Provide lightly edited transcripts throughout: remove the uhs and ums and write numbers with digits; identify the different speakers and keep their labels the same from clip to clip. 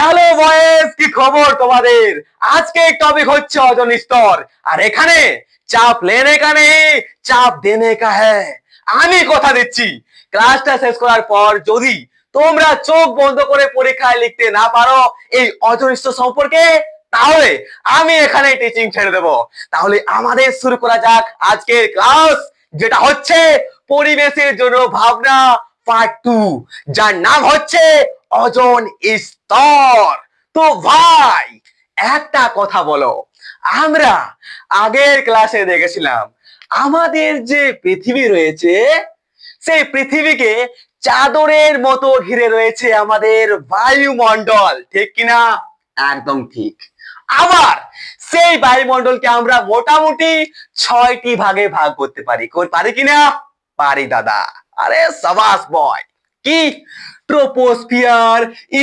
Speaker 1: Hello বয়েস, কি খবর তোমাদের? আজকে টপিক হচ্ছে ওজন স্তর। আর এখানে চাপ লেনে কা নেই, চাপ দেনে কা হ্যায়। আমি কথা দিচ্ছি, ক্লাসটা শেষ করার পর যদি তোমরা চোখ বন্ধ করে পরীক্ষায় লিখতে না পারো এই ওজন স্তর সম্পর্কে, তাহলে আমি এখানে টিচিং ছেড়ে দেব। তাহলে আমাদের শুরু করা যাক আজকের ক্লাস, যেটা হচ্ছে পরিবেশের জন্য ভাবনা পার্ট 2, যার নাম হচ্ছে ওজন স্তর। তো ভাই, একটা কথা বলো, আমরা আগের ক্লাসে দেখেছিলাম আমাদের যে পৃথিবী রয়েছে, সেই পৃথিবীকে চাদরের মতো ঘিরে রয়েছে আমাদের বায়ুমণ্ডল, ঠিক কিনা? একদম ঠিক। আবার সেই বায়ুমণ্ডলকে আমরা মোটামুটি 6টি ভাগে ভাগ করতে পারি। পারি কিনা? পারি দাদা। আরে সাবাস বয়। কি? Troposphere,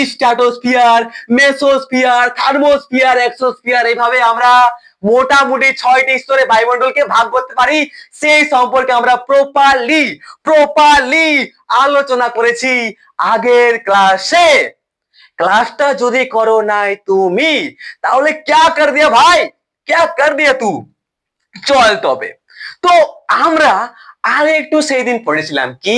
Speaker 1: stratosphere, mesosphere, thermosphere, exosphere, এইভাবে আমরা মোটামুটি 6টি স্তরে বায়ুমণ্ডলকে ভাগ করতে পারি। সেই সম্পর্কে আমরা প্রপারলি আলোচনা করেছি আগের ক্লাসে। ক্লাসটা যদি করো নাই তুমি, তাহলে ক্যা কর দিয়া ভাই, ক্যা কর দিয়া তু। চল তবে, তো আমরা আর একটু সেই দিন পড়েছিলাম কি,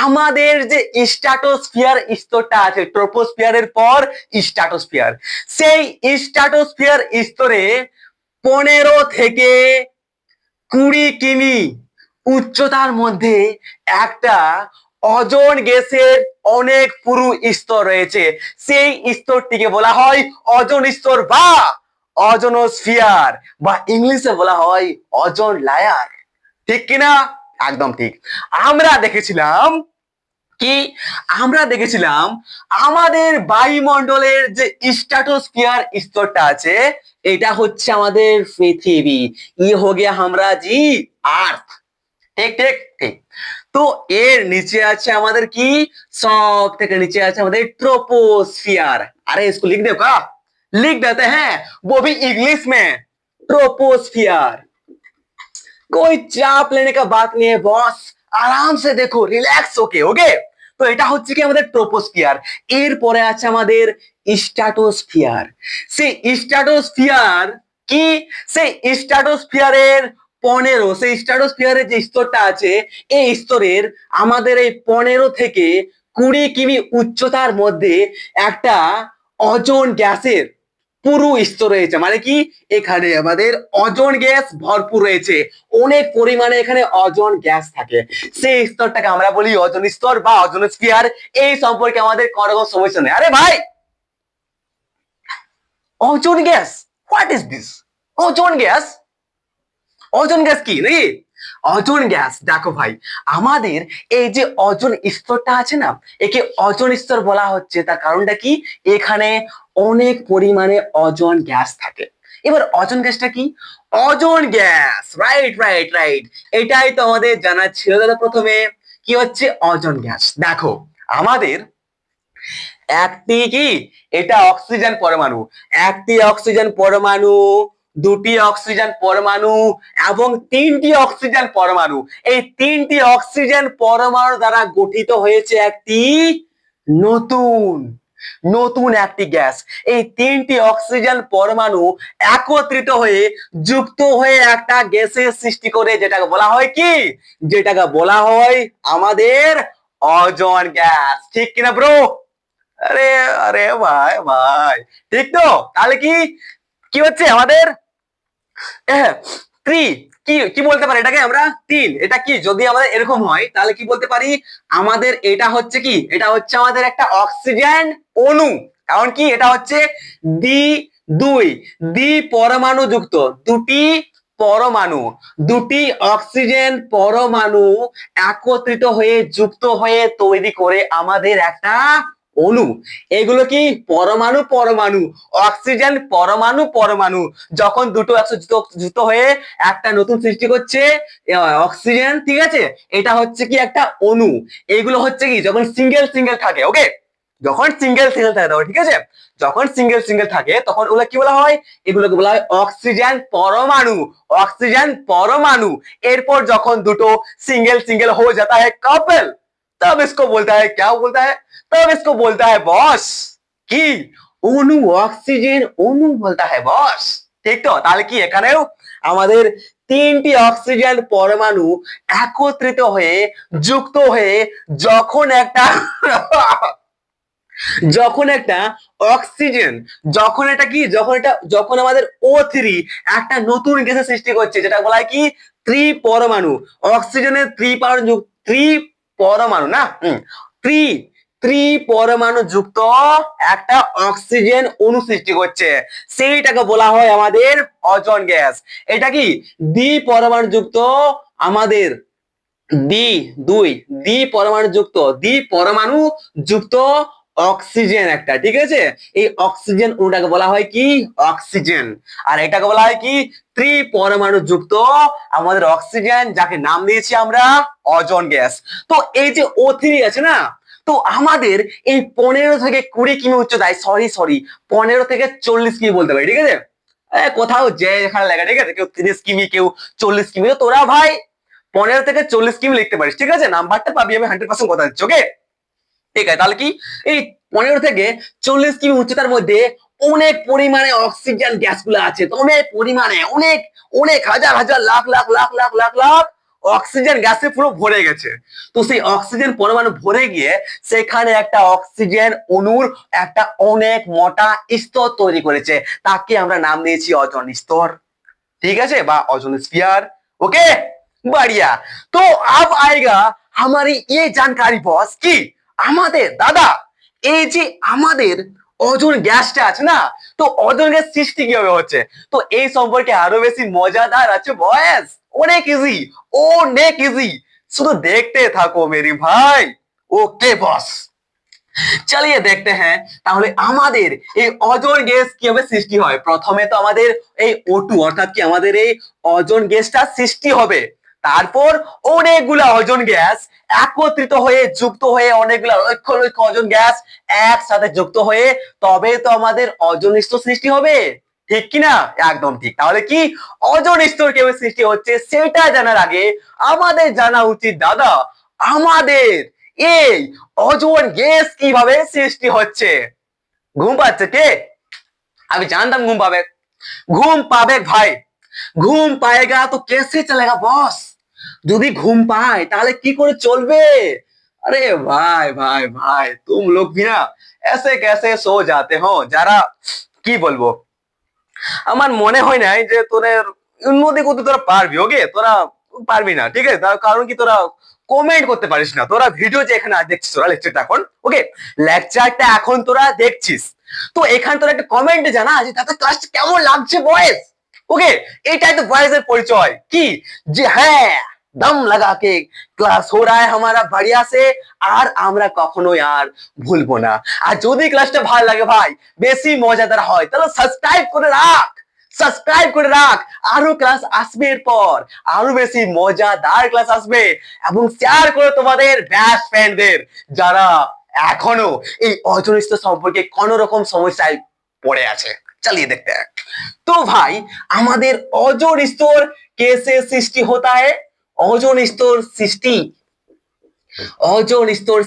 Speaker 1: আমাদের যে স্ট্র্যাটোস্ফিয়ার স্তরটা আছে, ট্রোপোস্ফিয়ারের পর স্ট্র্যাটোস্ফিয়ার, সেই স্ট্র্যাটোস্ফিয়ার স্তরে 15 থেকে 20 কিমি উচ্চতার মধ্যে একটা ওজোন গ্যাসের অনেক পুরু স্তর রয়েছে। সেই স্তরটিকে বলা হয় ওজোন স্তর বা ওজোনোস্ফিয়ার, বা ইংলিশে বলা হয় ওজোন লেয়ার, ঠিক কিনা? একদম ঠিক। আমরা দেখেছিলাম কি, আমরা দেখেছিলাম আমাদের বায়ুমণ্ডলের যে স্ট্র্যাটোস্ফিয়ার স্তরটা আছে, এটা হচ্ছে আমাদের পৃথিবী। হো গিয়া আমরা জি আর্থ, ঠিক ঠিক ঠিক। তো এর নিচে আছে আমাদের কি, সব থেকে নিচে আছে আমাদের ट्रोपोस्फियर। अरे इसको लिख दो का, लिख देते हैं, वो भी इंग्लिश में, ट्रोपोस्फियर। कोई चाप लेने का बात नहीं है बॉस, आराम से देखो, रिलैक्स होके, ओके। তো এটা হচ্ছে কি আমাদের ট্রোপোস্ফিয়ার। এরপরে আছে আমাদের স্ট্র্যাটোস্ফিয়ার। সেই স্ট্র্যাটোস্ফিয়ার কি, সেই স্ট্র্যাটোস্ফিয়ারের 15, সেই স্ট্র্যাটোস্ফিয়ারের যে স্তরটা আছে, এই স্তরের আমাদের এই 15 থেকে 20 কিমি উচ্চতার মধ্যে একটা ওজোন গ্যাসের পুরু স্তর রয়েছে। মানে কি, এখানে আমাদের ওজোন গ্যাস ভরপুর রয়েছে, অনেক পরিমাণে এখানে ওজোন গ্যাস থাকে। সেই স্তরটাকে আমরা বলি ওজোন স্তর বা ওজোনোস্ফিয়ার। এই সম্পর্কে আমাদের কোনো রকম সমস্যা নেই। আরে ভাই, ozone gas, what is this? Ozone gas, ozone gas কি নাকি? ওজোন গ্যাস, দেখো ভাই, আমাদের এই যে ওজোন স্তরটা আছে না, একে ওজোন স্তর বলা হচ্ছে, তার কারণটা কি, এখানে অনেক পরিমাণে ওজোন গ্যাস থাকে। এবার ওজোন গ্যাসটা কি? Ozone gas, right right right, এটাই তো আমাদের জানা ছিল দাদা প্রথমে। কি হচ্ছে ওজোন গ্যাস? দেখো, আমাদের একটি কি, এটা অক্সিজেন পরমাণু, একটি অক্সিজেন পরমাণু, দুটি অক্সিজেন পরমাণু এবং তিনটি অক্সিজেন পরমাণু। এই তিনটি অক্সিজেন পরমাণু দ্বারা গঠিত হয়েছে একটি নতুন নতুন একটি গ্যাস। এই তিনটি অক্সিজেন পরমাণু একত্রিত হয়ে, যুক্ত হয়ে একটা গ্যাসের সৃষ্টি করে, যেটাকে বলা হয় কি, যেটাকে বলা হয় আমাদের ওজোন গ্যাস, ঠিক কিনা ব্রো? আরে আরে ভাই ভাই, ঠিক তো? তাহলে কি কি হচ্ছে আমাদের থ্রি, কি কি বলতে পারি এটাকে আমরা? তিন। এটা কি, যদি আমাদের এরকম হয় তাহলে কি বলতে পারি, আমাদের এটা হচ্ছে কি, এটা হচ্ছে আমাদের একটা অক্সিজেন অণু। কারণ কি, এটা হচ্ছে দ্বি দুই দ্বি পরমাণু যুক্ত, দুটি পরমাণু, দুটি অক্সিজেন পরমাণু একত্রিত হয়ে, যুক্ত হয়ে তৈরি করে আমাদের একটা অণু। এগুলো কি, পরমাণু পরমাণু, অক্সিজেন পরমাণু পরমাণু, যখন দুটো যুক্ত হয়ে একটা নতুন সৃষ্টি করছে অক্সিজেন, ঠিক আছে? এটা হচ্ছে কি একটা অণু। এগুলো হচ্ছে কি, যখন সিঙ্গেল সিঙ্গেল থাকে, ওকে, যখন সিঙ্গেল সিঙ্গেল থাকে, ঠিক আছে, যখন সিঙ্গেল সিঙ্গেল থাকে তখন ওগুলো কি বলা হয়, এগুলোকে বলা হয় অক্সিজেন পরমাণু, অক্সিজেন পরমাণু। এরপর যখন দুটো सिंगल सिंगल हो जाता है कपल, तब इसको बोलता है, क्या बोलता है, तब इसको बोलता है बॉस की অণু অক্সিজেন অণু বলতে হয় বস, ঠিক তো? তাহলে কি এখানেও আমাদের তিনটি অক্সিজেন পরমাণু একত্রিত হয়ে যুক্ত হয়ে যখন একটা যখন একটা অক্সিজেন যখন এটা কি যখন আমাদের O3 একটা নতুন গ্যাসের সৃষ্টি করছে, যেটা বলা হয় কি ত্রিপরমাণু। অক্সিজেনের ত্রিপরমাণু না ত্রি ত্রিপরমাণু যুক্ত একটা অক্সিজেন অণু সৃষ্টি করছে, সেইটাকে বলা হয় আমাদের ওজোন গ্যাস। এটা কি দ্বিপরমাণু যুক্ত আমাদের দ্বি দুই দ্বিপরমাণু যুক্ত অক্সিজেন একটা, ঠিক আছে? এই অক্সিজেন অণুটাকে বলা হয় কি অক্সিজেন, আর এটাকে বলা হয় কি ত্রিপরমাণু যুক্ত আমাদের অক্সিজেন, যাকে নাম দিয়েছি আমরা ওজোন গ্যাস। তো এই যে O3 আছে না, তো আমাদের এই 15 থেকে 20 কিমি উচ্চতায়, সরি 15 থেকে 40 কিমি বলতে পারি, ঠিক আছে? কোথাও যে এখানে লেখা, ঠিক আছে, কেউ 30 কিমি কেউ 40 কিমি, তো তোরা ভাই 15 থেকে 40 কিমি লিখতে পারিস, ঠিক আছে? নাম্বারটা পাবি, আমি 100% কথা দিচ্ছি, ওকে? ঠিক আছে, তাহলে কি এই 15 থেকে 40 কিমি উচ্চতার মধ্যে অনেক পরিমাণে অক্সিজেন গ্যাস গুলো আছে, তো অনেক পরিমাণে অনেক অনেক হাজার হাজার লাখ লাখ লাখ লাখ লাখ লাখ অক্সিজেন গ্যাসে পুরো ভরে গেছে। তো সেই অক্সিজেন পরমাণু ভরে গিয়ে সেখানে একটা অক্সিজেন অণুর একটা অনেক মোটা স্তর তৈরি করেছে, তাকে আমরা নাম দিয়েছি ওজোন স্তর, ठीक है बा ओजोन स्फीयर। ओके बढ़िया। तो अब आएगा हमारी ये जानकारी बॉस की আমাদের দাদা এই যে আমাদের ওজোন গ্যাসটা আছে না, তো ওজোন গ্যাস সৃষ্টি কিভাবে হচ্ছে, তো এই সম্পর্কে আরো বেশি মজাদার আছে বয়েস, অনেক ইজি, শুধু দেখতে থাকো মেরি ভাই। ওকে বস, চলিয়ে দেখতে হ্যাঁ তাহলে আমাদের এই ওজোন গ্যাস কিভাবে সৃষ্টি হয়। প্রথমে তো আমাদের এই O2 অর্থাৎ কি আমাদের এই ওজোন গ্যাসটা সৃষ্টি হবে, তারপর অনেকগুলা ওজোন গ্যাস একত্রিত হয়ে যুক্ত হয়ে অনেকগুলা লক্ষ লক্ষ ওজোন গ্যাস একসাথে যুক্ত হয়ে তবে তো আমাদের ওজোন স্তর সৃষ্টি হবে, ঠিক কি না? একদম ঠিক। তাহলে কি ওজোন স্তর কিভাবে সৃষ্টি হচ্ছে সেটা জানার আগে আমাদের জানা উচিত দাদা আমাদের এই ওজোন গ্যাস কিভাবে সৃষ্টি হচ্ছে। ঘুম পাচ্ছে কে? আমি জানতাম ঘুম পাবে ভাই, ঘুম পাएगा तो कैसे चलेगा बॉस। যদি ঘুম পায় তাহলে কি করে চলবে? अरे भाई भाई भाई तुम लोग भी ना ऐसे कैसे सो जाते हो, যারা কি বলবো, আমার মনে হয় না যে তোদের উন্নতি করতে তোরা পারবি, ওকে? তোরা পারবি না, ঠিক আছে? তার কারণ কি তোরা কমেন্ট করতে পারিস না, তোরা ভিডিও যে এখানে দেখছিস, তোরা লেকচারটা এখন ওকে লেকচারটা এখন তোরা দেখছিস, তো এখানে তোরা একটা কমেন্টে জানা যে তাতে ক্লাসটা কেমন লাগছে বয়েস, ওকে? এটাই তো বয়েসের পরিচয় কি, যে হ্যাঁ दम लगा के ক্লাস हो रहा है हमारा बढ़िया से, আর আমরা কখনোই আর ভুলবো না। আর যদি ক্লাসটা ভালো লাগে ভাই, বেশি মজাদার হয়, তাহলে সাবস্ক্রাইব করে রাখ, আরো ক্লাস আসবে, এরপর আরো বেশি মজাদার ক্লাস আসবে, এবং শেয়ার করে তোমাদের বেস্ট ফ্রেন্ডদের যারা এখনো এই ওজোন স্তর সম্পর্কে কোন রকম সমস্যায় পড়ে আছে। চলিয়ে দেখতে हैं। तो भाई আমাদের ওজোন স্তর कैसे সৃষ্টি होता है, ওজোন স্তর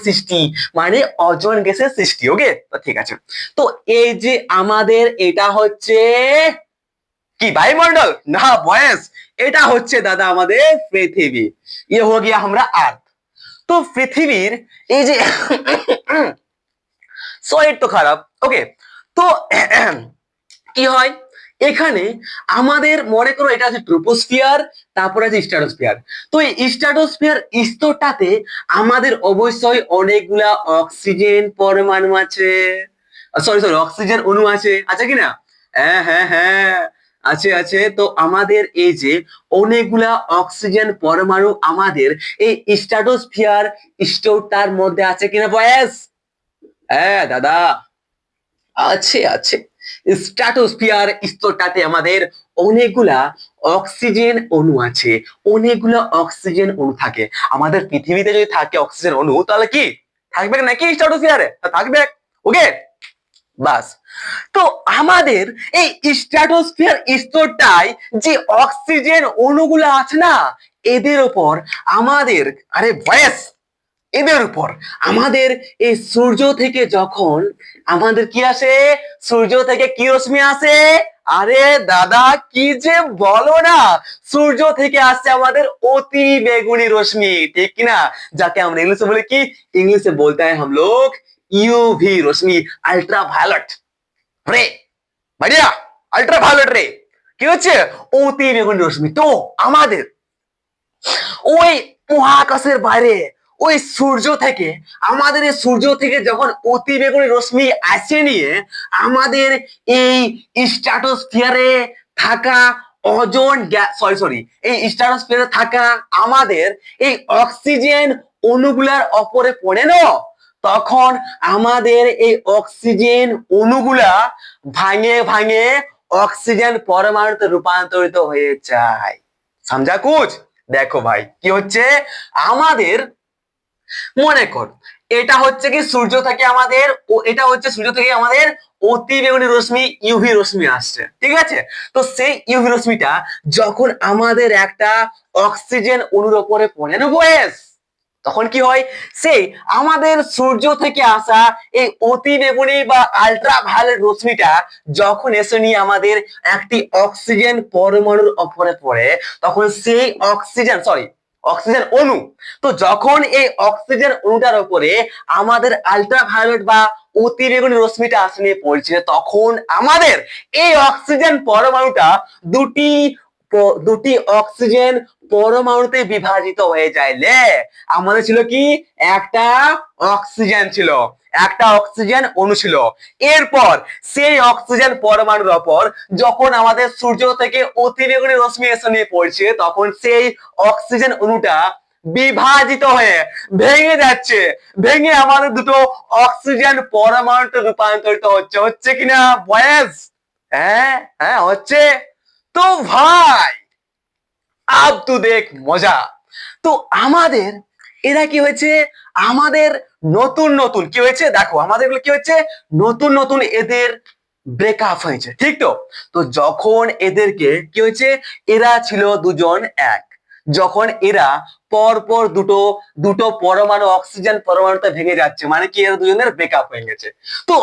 Speaker 1: সৃষ্টি মানে ওজোন গ্যাসের সৃষ্টি, ওকে? তো ঠিক আছে, তো এই যে আমাদের এটা হচ্ছে কি বায়ুমণ্ডল না বয়েস, এটা হচ্ছে দাদা আমাদের পৃথিবী, ইয়ে হো গিয়া আমরা আর্থ। তো পৃথিবীর এই যে শরীর তো খারাপ, ওকে? তো কি হয় এখানে আমাদের মনে করো এটা আছে ট্রোপোস্ফিয়ার, তারপরে আছে স্ট্র্যাটোস্ফিয়ার। তো এই স্ট্র্যাটোস্ফিয়ার স্তরটাতে আমাদের অবশ্যই অনেকগুলা অক্সিজেন পরমাণু আছে, সরি অক্সিজেন অণু আছে, আছে কি না? হ্যাঁ হ্যাঁ হ্যাঁ আছে আছে। তো আমাদের এই যে অনেকগুলা অক্সিজেন পরমাণু আমাদের এই স্ট্র্যাটোস্ফিয়ার স্তরটার মধ্যে আছে কিনা বয়েস? হ্যাঁ দাদা আছে আছে। স্ট্র্যাটোস্ফিয়ার স্তরটাতে আমাদের অনেকগুলা অক্সিজেন অণু আছে, অনেকগুলা অক্সিজেন অণু থাকে। আমাদের পৃথিবীতে যদি থাকে অক্সিজেন অণু তাহলে কি থাকবে নাকি স্ট্র্যাটোস্ফিয়ারে? থাকবে, ওকে? বাস। তো আমাদের এই স্ট্র্যাটোস্ফিয়ার স্তরটায় যে অক্সিজেন অণুগুলো আছে না, এদের উপর আমাদের আরে বয়েস এদের উপর আমাদের এই সূর্য থেকে যখন আমাদের কি আসে, সূর্য থেকে কি রশ্মি আসে, আরে দাদা কি যে বলো না, সূর্য থেকে আসছে আমাদের অতি বেগুনি রশ্মি, ঠিক কিনা, যাকে আমরা इंग्लिश में बोले कि इंग्लिश से बोलते हैं हम लोग यूवी রশ্মি, আল্ট্রা ভায়োলেট রে, बढ़िया আল্ট্রা ভায়োলেট রে কি হচ্ছে, অতি বেগুনি রশ্মি। তো আমাদের ওই মহাকাশের বাইরে ওই সূর্য থেকে, আমাদের এই সূর্য থেকে যখন অতি বেগুনি রশ্মি আসে নিয়ে আমাদের এই স্ট্র্যাটোস্ফিয়ারে থাকা ওজোন গ্যাস, সরি এই স্ট্র্যাটোস্ফিয়ারে থাকা আমাদের এই অক্সিজেন অণুগুলার উপরে পড়ে না, তখন আমাদের এই অক্সিজেন অণুগুলা ভাঙে ভাঙে অক্সিজেন পরমাণুতে রূপান্তরিত হয়ে যায়। সমঝা কুছ? দেখো ভাই কি হচ্ছে, আমাদের মনে কর এটা হচ্ছে কি সূর্য থেকে আমাদের, এটা হচ্ছে সূর্য থেকে আমাদের অতি বেগুনি রশ্মি ইউভি রশ্মি আসছে, ঠিক আছে। তো সেই ইউভি রশ্মিটা যখন আমাদের একটা অক্সিজেন অণুর উপরে পড়ে না বয়েস, তখন কি হয়, সেই আমাদের সূর্য থেকে আসা এই অতি বেগুনি বা আল্ট্রা ভায়োলেট রশ্মিটা যখন এসে নিয়ে আমাদের একটি অক্সিজেন পরমাণুর উপরে পড়ে, তখন সেই অক্সিজেন অণু, তো যখন এই অক্সিজেন অণুটার উপরে আমাদের আল্ট্রা ভায়োলেট বা অতি বেগুনি রশ্মিটা আসে নিয়ে পড়ছে, তখন আমাদের এই অক্সিজেন পরমাণুটা দুটি দুটি অক্সিজেন পরমাণুতে বিভাজিত হয়ে যায়। লে আমাদের ছিল কি, একটা অক্সিজেন ছিল, একটা অক্সিজেন অণু ছিল, এরপর সেই অক্সিজেন পরমাণুর ওপর যখন আমাদের সূর্য থেকে অতি বেগুনি রশ্মি এসে নিয়ে পড়ছে, তখন সেই অক্সিজেন অণুটা বিভাজিত হয়ে ভেঙে যাচ্ছে, ভেঙে আমাদের দুটো অক্সিজেন পরমাণুতে রূপান্তরিত হচ্ছে, হচ্ছে কিনা বয়েস? হ্যাঁ হ্যাঁ হচ্ছে। তো ভাই আব তু দেখ মজা। তো আমাদের এরা কি হয়েছে, আমাদের নতুন নতুন কি হয়েছে, দেখো আমাদের কি হচ্ছে, নতুন নতুন এদের ব্রেকআপ হয়েছে, ঠিক তো। তো যখন এদেরকে কি হয়েছে, এরা ছিল দুজন এক, যখন এরা পর পর দুটো দুটো পরমাণু অক্সিজেন পরমাণুতে ভেঙে যাচ্ছে, মানে কি এরা দুজনের ব্রেকআপ হয়ে গেছে। তো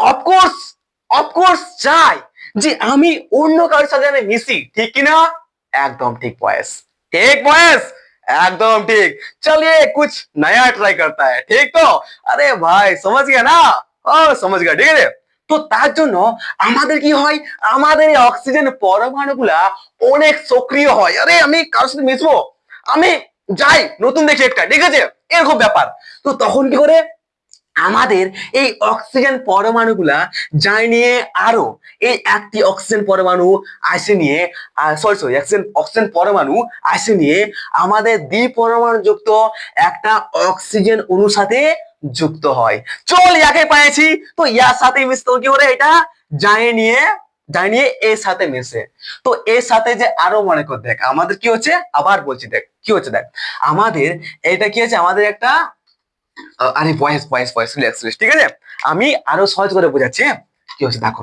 Speaker 1: অফকোর্স চাই যে আমি অন্য কারোর সাথে আমি মিশি, ঠিক কিনা, একদম ঠিক বয়েস, ठीक बॉयस, एकदम ठीक। चलिए कुछ नया ट्राई करता है, ठीक तो। अरे भाई समझ गया ना, ও समझ गया, ঠিক আছে। তো তার জন্য আমাদের কি হয়, আমাদের এই অক্সিজেন পরমাণুগুলা অনেক সক্রিয় হয়, আরে আমি কারোর সাথে মিশবো, আমি যাই নতুন দেখি একটা, ঠিক আছে, এরকম ব্যাপার। তো তখন কি করে, আমাদের এই অক্সিজেন পরমাণুগুলা যায় নিয়ে আরো এই একটি অক্সিজেন পরমাণু আসে নিয়ে, অক্সিজেন পরমাণু আসে নিয়ে আমাদের দ্বিপরমাণু যুক্ত একটা অক্সিজেন অণুর সাথে যুক্ত হয়। চল ইয়াকে পেয়েছি, তো ইয়ার সাথে মিশতে কি করে, এটা যায় নিয়ে এর সাথে মেশে। তো এর সাথে যে আরো মনে কর, দেখ আমাদের কি হচ্ছে, আবার বলছি দেখ কি হচ্ছে, দেখ আমাদের এটা কি হচ্ছে, আমাদের একটা আরে ভয়েস রিল্যাক্স, ঠিক আছে, আমি আরো সহজ করে বোঝাচ্ছি, হ্যাঁ? কি হচ্ছে দেখো,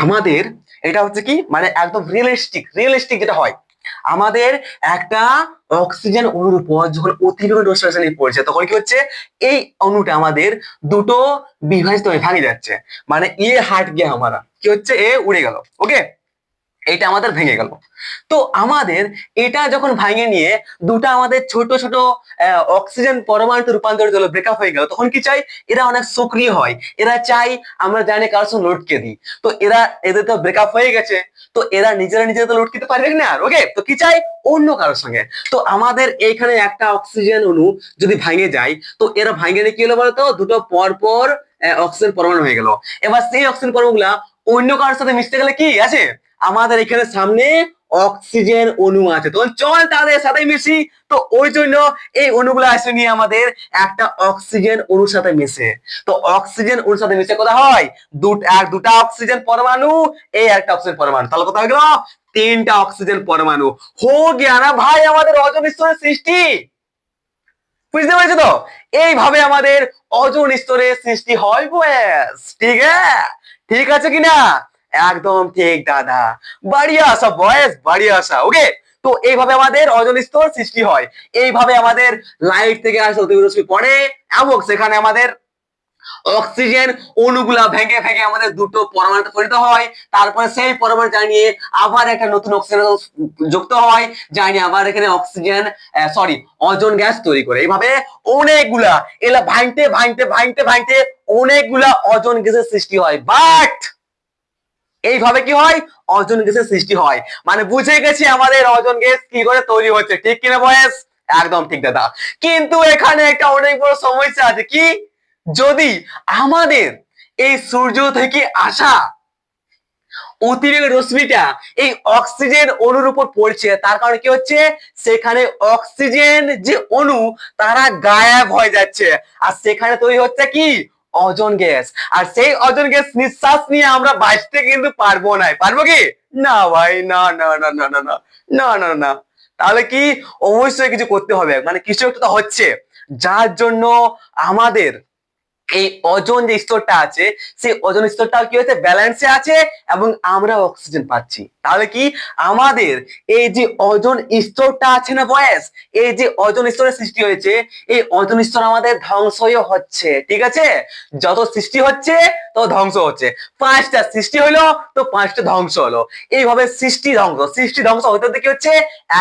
Speaker 1: আমাদের এটা হচ্ছে কি, মানে একদম রিয়েলিস্টিক যেটা হয়, আমাদের একটা অক্সিজেন অণুর উপর যখন অতিবেগুনি রশ্মি পড়ছে, তখন কি হচ্ছে, এই অণুটা আমাদের দুটো বিভাজিত হয়ে ভাঙে যাচ্ছে, মানে ইয়ে হাট গিয়া আমারা কি হচ্ছে, এ উড়ে গেল, ওকে, এটা আমাদের ভেঙে গেল। তো আমাদের এটা যখন ভাঙে নিয়ে দুটা আমাদের ছোট ছোট অক্সিজেন পরমাণুতে রূপান্তরিত হলো, ব্রেকআপ হয়ে গেল, তখন কি চাই, এরা অনেক সক্রিয় হয়, এরা চাই আমরা জানি কারোর সঙ্গে লটকে দিই। তো এদের তো ব্রেকআপ হয়ে গেছে, তো এরা নিজেরা তো লটকিতে পারবে না আর, ওকে, তো কি চাই, অন্য কারোর সঙ্গে। তো আমাদের এইখানে একটা অক্সিজেন অণু যদি ভাঙে যায়, তো এরা ভাঙে নিয়ে কি হলো বলতো, দুটো পর পর অক্সিজেন পরমাণু হয়ে গেল। এবার সেই অক্সিজেন পরমাণুগুলা অন্য কারোর সাথে মিশতে গেলে কি আছে, আমাদের এখানে সামনে অক্সিজেন অণু আছে, তো চল তাদের সাথে মিশি। তো ওই জন্য এই অণুগুলো আসে নিয়ে আমাদের একটা অক্সিজেন অণুর সাথে মিশে। তো অক্সিজেন অণুর সাথে মিশে কোথা হয়, দুটা অক্সিজেন পরমাণু, এই একটা অক্সিজেন পরমাণু, তাহলে কোথা হয়ে গেল, তিনটা অক্সিজেন পরমাণু। হো গিয়া না ভাই আমাদের ওজোন স্তরের সৃষ্টি, বুঝতে পেরেছো তো, এইভাবে আমাদের ওজোন স্তরের সৃষ্টি হয় বয়েস, ঠিক আছে, ঠিক আছে কিনা, একদম ঠিক দাদা, বাড়িয়া আসা বয়েস, বাড়িয়া আসা, ওকে। তো এইভাবে আমাদের ওজোন স্তর সৃষ্টি হয়, এইভাবে আমাদের লাইট থেকে আসে অতিবেগুনি রশ্মি পড়ে এবং সেখানে আমাদের অক্সিজেন অণুগুলা ভেঙে ভেঙে আমাদের দুটো পরমাণুতে পরিণত হয়, তারপরে সেই পরমাণু জানিয়ে আবার একটা নতুন অক্সিজেন যুক্ত হয়, জানিয়ে আবার এখানে অক্সিজেন ওজোন গ্যাস তৈরি করে। এইভাবে অনেকগুলা এলা ভাঙতে ভাঙতে ভাঙতে ভাঙতে অনেকগুলা ওজোন গ্যাসের সৃষ্টি হয়। বাট এইভাবে কি হয়, ওজোন গ্যাসের সৃষ্টি হয়। মানে বুঝে গেছি আমাদের ওজোন গ্যাস কি করে তৈরি হচ্ছে, ঠিক কিনা বয়েস? একদম ঠিক দাদা। কিন্তু এখানে একটা অনেক বড় সমস্যা আছে, কি? যদি আমাদের এই সূর্য থেকে আসা অতিবেগুনি রশ্মিটা এই অক্সিজেন অণুর উপর পড়ছে, তার কারণে কি হচ্ছে, সেখানে অক্সিজেন যে অণু তারা গায়েব হয়ে যাচ্ছে, আর সেখানে তৈরি হচ্ছে কি, ওজোন গ্যাস। আর সেই ওজোন গ্যাস নিঃশ্বাস নিয়ে আমরা বাঁচতে কিন্তু পারবো না। পারবো কি না ভাই? না না না না না না না না না। তাহলে কি, অবশ্যই কিছু করতে হবে, মানে কিছু একটা তো হচ্ছে, যার জন্য আমাদের এই ওজোন যে স্তরটা আছে সেই ওজোন স্তরটা কি হচ্ছে, ব্যালেন্সে আছে এবং আমরা অক্সিজেন পাচ্ছি। তাহলে কি, আমাদের এই যে ওজোন স্তরটা আছে না বয়েস, এই যে ওজোন স্তরের সৃষ্টি হয়েছে, এই ওজোন স্তর আমাদের ধ্বংসই হচ্ছে। ঠিক আছে, যত সৃষ্টি হচ্ছে তো ধ্বংস হচ্ছে, 5টা সৃষ্টি হলো তো 5টা ধ্বংস হলো। এইভাবে সৃষ্টি ধ্বংস হতে হতে কি হচ্ছে,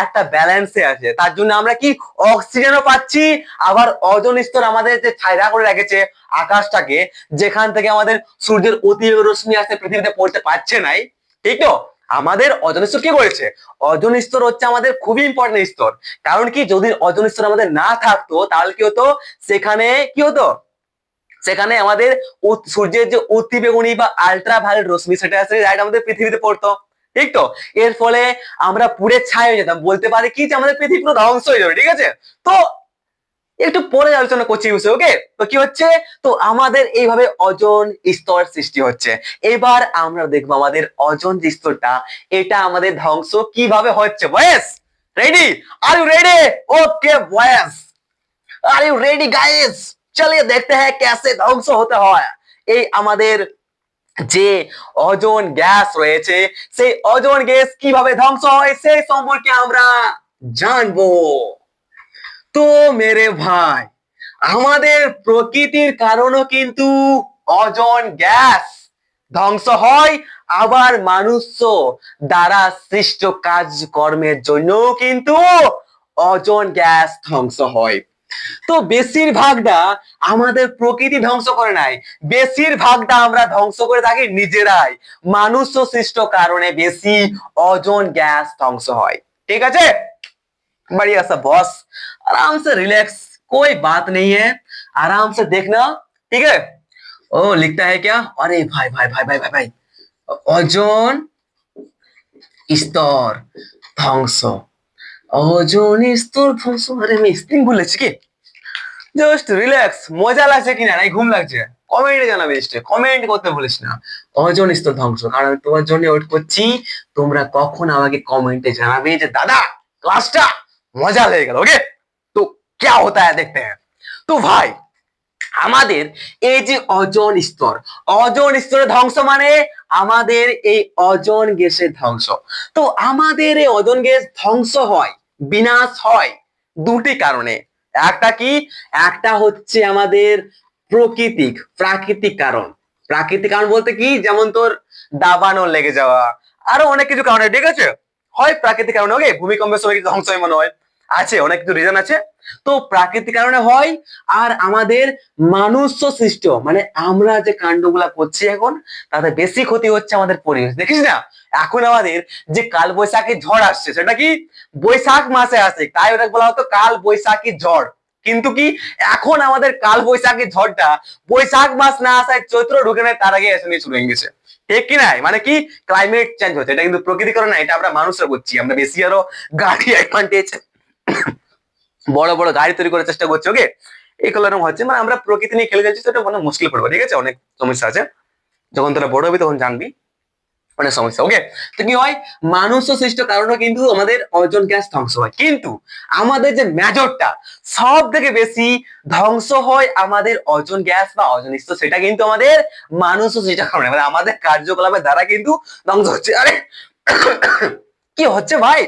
Speaker 1: একটা ব্যালেন্সে আছে। তার জন্য আমরা কি, অক্সিজেনও পাচ্ছি, আবার ওজোন স্তর আমাদের যে ছায়া করে রেখেছে আকাশটাকে, যেখান থেকে আমাদের সূর্যের অতিবেগুনি রশ্মি আসতে পৃথিবীতে পড়তে পারছে নাই, ঠিক তো, আমাদের ওজোন স্তর কি করেছে? ওজোন স্তর হচ্ছে আমাদের খুবই ইম্পর্টেন্ট স্তর। কারণ কি, যদি ওজোন স্তর আমাদের না থাকতো তাহলে কি হতো, সেখানে কি হতো, সেখানে আমাদের সূর্যের যে অতিবেগুনি বা আল্ট্রাভায়োলেট রশ্মি সেটা আসলে ডাইরেক্ট আমাদের পৃথিবীতে পড়তো, ঠিক তো। এর ফলে আমরা পুড়ে ছাই হয়ে যেতাম, বলতে পারি কি যে আমাদের পৃথিবী পুরো ধ্বংস হয়ে যাবে। ঠিক আছে, তো একটু পরে আলোচনা করছি এই বিষয়ে। ওকে, তো কি হচ্ছে, তো আমাদের এইভাবে ওজোন স্তর সৃষ্টি হচ্ছে। এবার আমরা দেখবো আমাদের ওজোন যে স্তরটা, এটা আমাদের ধ্বংস কিভাবে হচ্ছে। Boys ready? Are you ready? Okay boys, are you ready গাइस? चलिए देखते हैं कैसे ধ্বংস হতে হয় এই আমাদের যে ওজোন গ্যাস রয়েছে, সেই ওজোন গ্যাস কিভাবে ধ্বংস হয় সেই সম্পর্কে আমরা জানবো। তো মেরে ভাই, আমাদের প্রকৃতির কারণও কিন্তু ওজোন গ্যাস ধ্বংস হয়, আবার মানুষ দ্বারা সৃষ্ট কাজকর্মের জন্য কিন্তু ওজোন গ্যাস ধ্বংস হয়। তো বেশিরভাগটা আমাদের প্রকৃতি ধ্বংস করে নাই, বেশিরভাগটা আমরা ধ্বংস করে থাকি নিজেরাই। মানুষ সৃষ্ট কারণে বেশি ওজোন গ্যাস ধ্বংস হয়। ঠিক আছে, बढ़िया सा बॉस, आराम से रिलैक्स, कोई बात नहीं है, आराम से देखना। ठीक है, ओ लिखता है क्या, अरे भाई भाई भाई भाई भाई भाई, ओजोन স্তর ধ্বংস, ওজোন স্তর ধ্বংস। আরে আমি স্প্রিং বলেছি কি, জাস্ট রিল্যাক্স। মজা লাগছে কিনা, নাই ঘুম লাগছে, কমেন্টে জানাবে, কমেন্ট করতে ভুলিস না। ওজোন স্তর ধ্বংস, কারণ আমি তোমার জন্য ওয়েট করছি, তোমরা কখন আমাকে কমেন্টে জানাবে যে দাদা ক্লাসটা মজা লেগে গেল। ওকে, তো क्या होता है देखते हैं। তো ভাই, আমাদের এই যে ওজোন স্তর, ওজোন স্তরের ধ্বংস মানে আমাদের এই ওজোন গ্যাসের ধ্বংস। তো আমাদের এই ওজোন গ্যাস ধ্বংস হয়, বিনাশ হয় দুটি কারণে। একটা কি, একটা হচ্ছে আমাদের প্রাকৃতিক কারণ। প্রাকৃতিক কারণ বলতে কি, যেমন তোর দাবানল লেগে যাওয়া, আরো অনেক কিছু কারণে। ঠিক আছে, হয় প্রাকৃতিক কারণে, ওকে, ভূমিকম্পের সময় ধ্বংস হয় মনে হয়, আছে অনেক কিছু রিজন আছে। তো প্রাকৃতিক কারণে হয়, আর আমাদের মানুষ সৃষ্ট, মানে আমরা যে কাণ্ডগুলা করছি এখন, তাতে বেশি ক্ষতি হচ্ছে আমাদের পরিবেশ। দেখিস না, এখন আমাদের যে কাল বৈশাখী ঝড় আসছে, সেটা কি বৈশাখ মাসে আসে, তাই ওটা বলা হতো কাল বৈশাখী ঝড়। কিন্তু কি, এখন আমাদের কাল বৈশাখী ঝড়টা বৈশাখ মাস না আসায় চৈত্র ঢুকে নেয়, তার আগে এসে নিয়ে শুরু হয়ে গেছে। ঠিক কি নাই? মানে কি, ক্লাইমেট চেঞ্জ হচ্ছে, এটা কিন্তু প্রকৃতি কারণ না, এটা আমরা মানুষরা করছি। আমরা বেশি আরো গাড়ি অ্যাডভান্টেজ, বড় বড় গাড়ি তৈরি করার চেষ্টা করছি। ওকে, এইগুলো এরকম হচ্ছে, মানে আমরা প্রকৃতি নিয়ে খেলে যাচ্ছি, তো এটা মানে মুশকিল পড়বে। ঠিক আছে, অনেক সমস্যা আছে, যখন তোরা বড় হবি তখন জানবি অনেক সমস্যা। ওকে, তো কি হয়, মানুষ সৃষ্ট কারণে কিন্তু আমাদের ওজোন গ্যাস ধ্বংস হয়। কিন্তু আমাদের যে মেজরটা, সব থেকে বেশি ধ্বংস হয় আমাদের ওজোন গ্যাস বা ওজোন স্তর, সেটা কিন্তু আমাদের মানুষ সৃষ্ট কারণে, মানে আমাদের কার্যকলাপের দ্বারা কিন্তু ধ্বংস হচ্ছে। আরে কি হচ্ছে ভাই?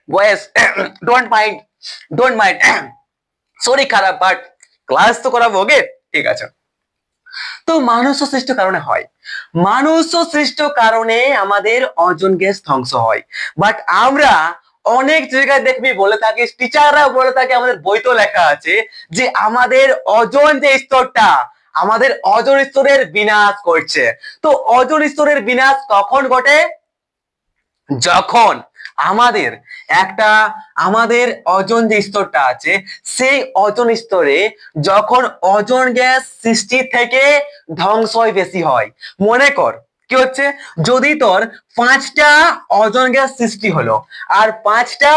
Speaker 1: বয়েস, ডোন্ট মাইন্ড, ডোন্ট মাইন্ড, শরীর খারাপ বাট ক্লাস তো করাবো, ওকে? ঠিক আছে। তো মানুষ সৃষ্ট কারণে হয়, মানুষ সৃষ্ট কারণে আমাদের ওজোন গ্যাস ধ্বংস হয়। বাট আমরা অনেক জায়গায় দেখবি বলে থাকি, টিচাররা বলে থাকে, আমাদের বইতেও লেখা আছে যে আমাদের ওজোন যে স্তরটা, আমাদের ওজোন স্তরের বিনাশ করছে। তো ওজোন স্তরের বিনাশ কখন ঘটে? যখন আমাদের একটা, আমাদের ওজোন যে স্তরটা আছে সেই ওজোন স্তরে যখন ওজোন গ্যাস সৃষ্টি থেকে ধ্বংসই বেশি হয়। মনে কর কি হচ্ছে, যদি তোর 5টা ওজোন গ্যাস সৃষ্টি হলো আর 5টা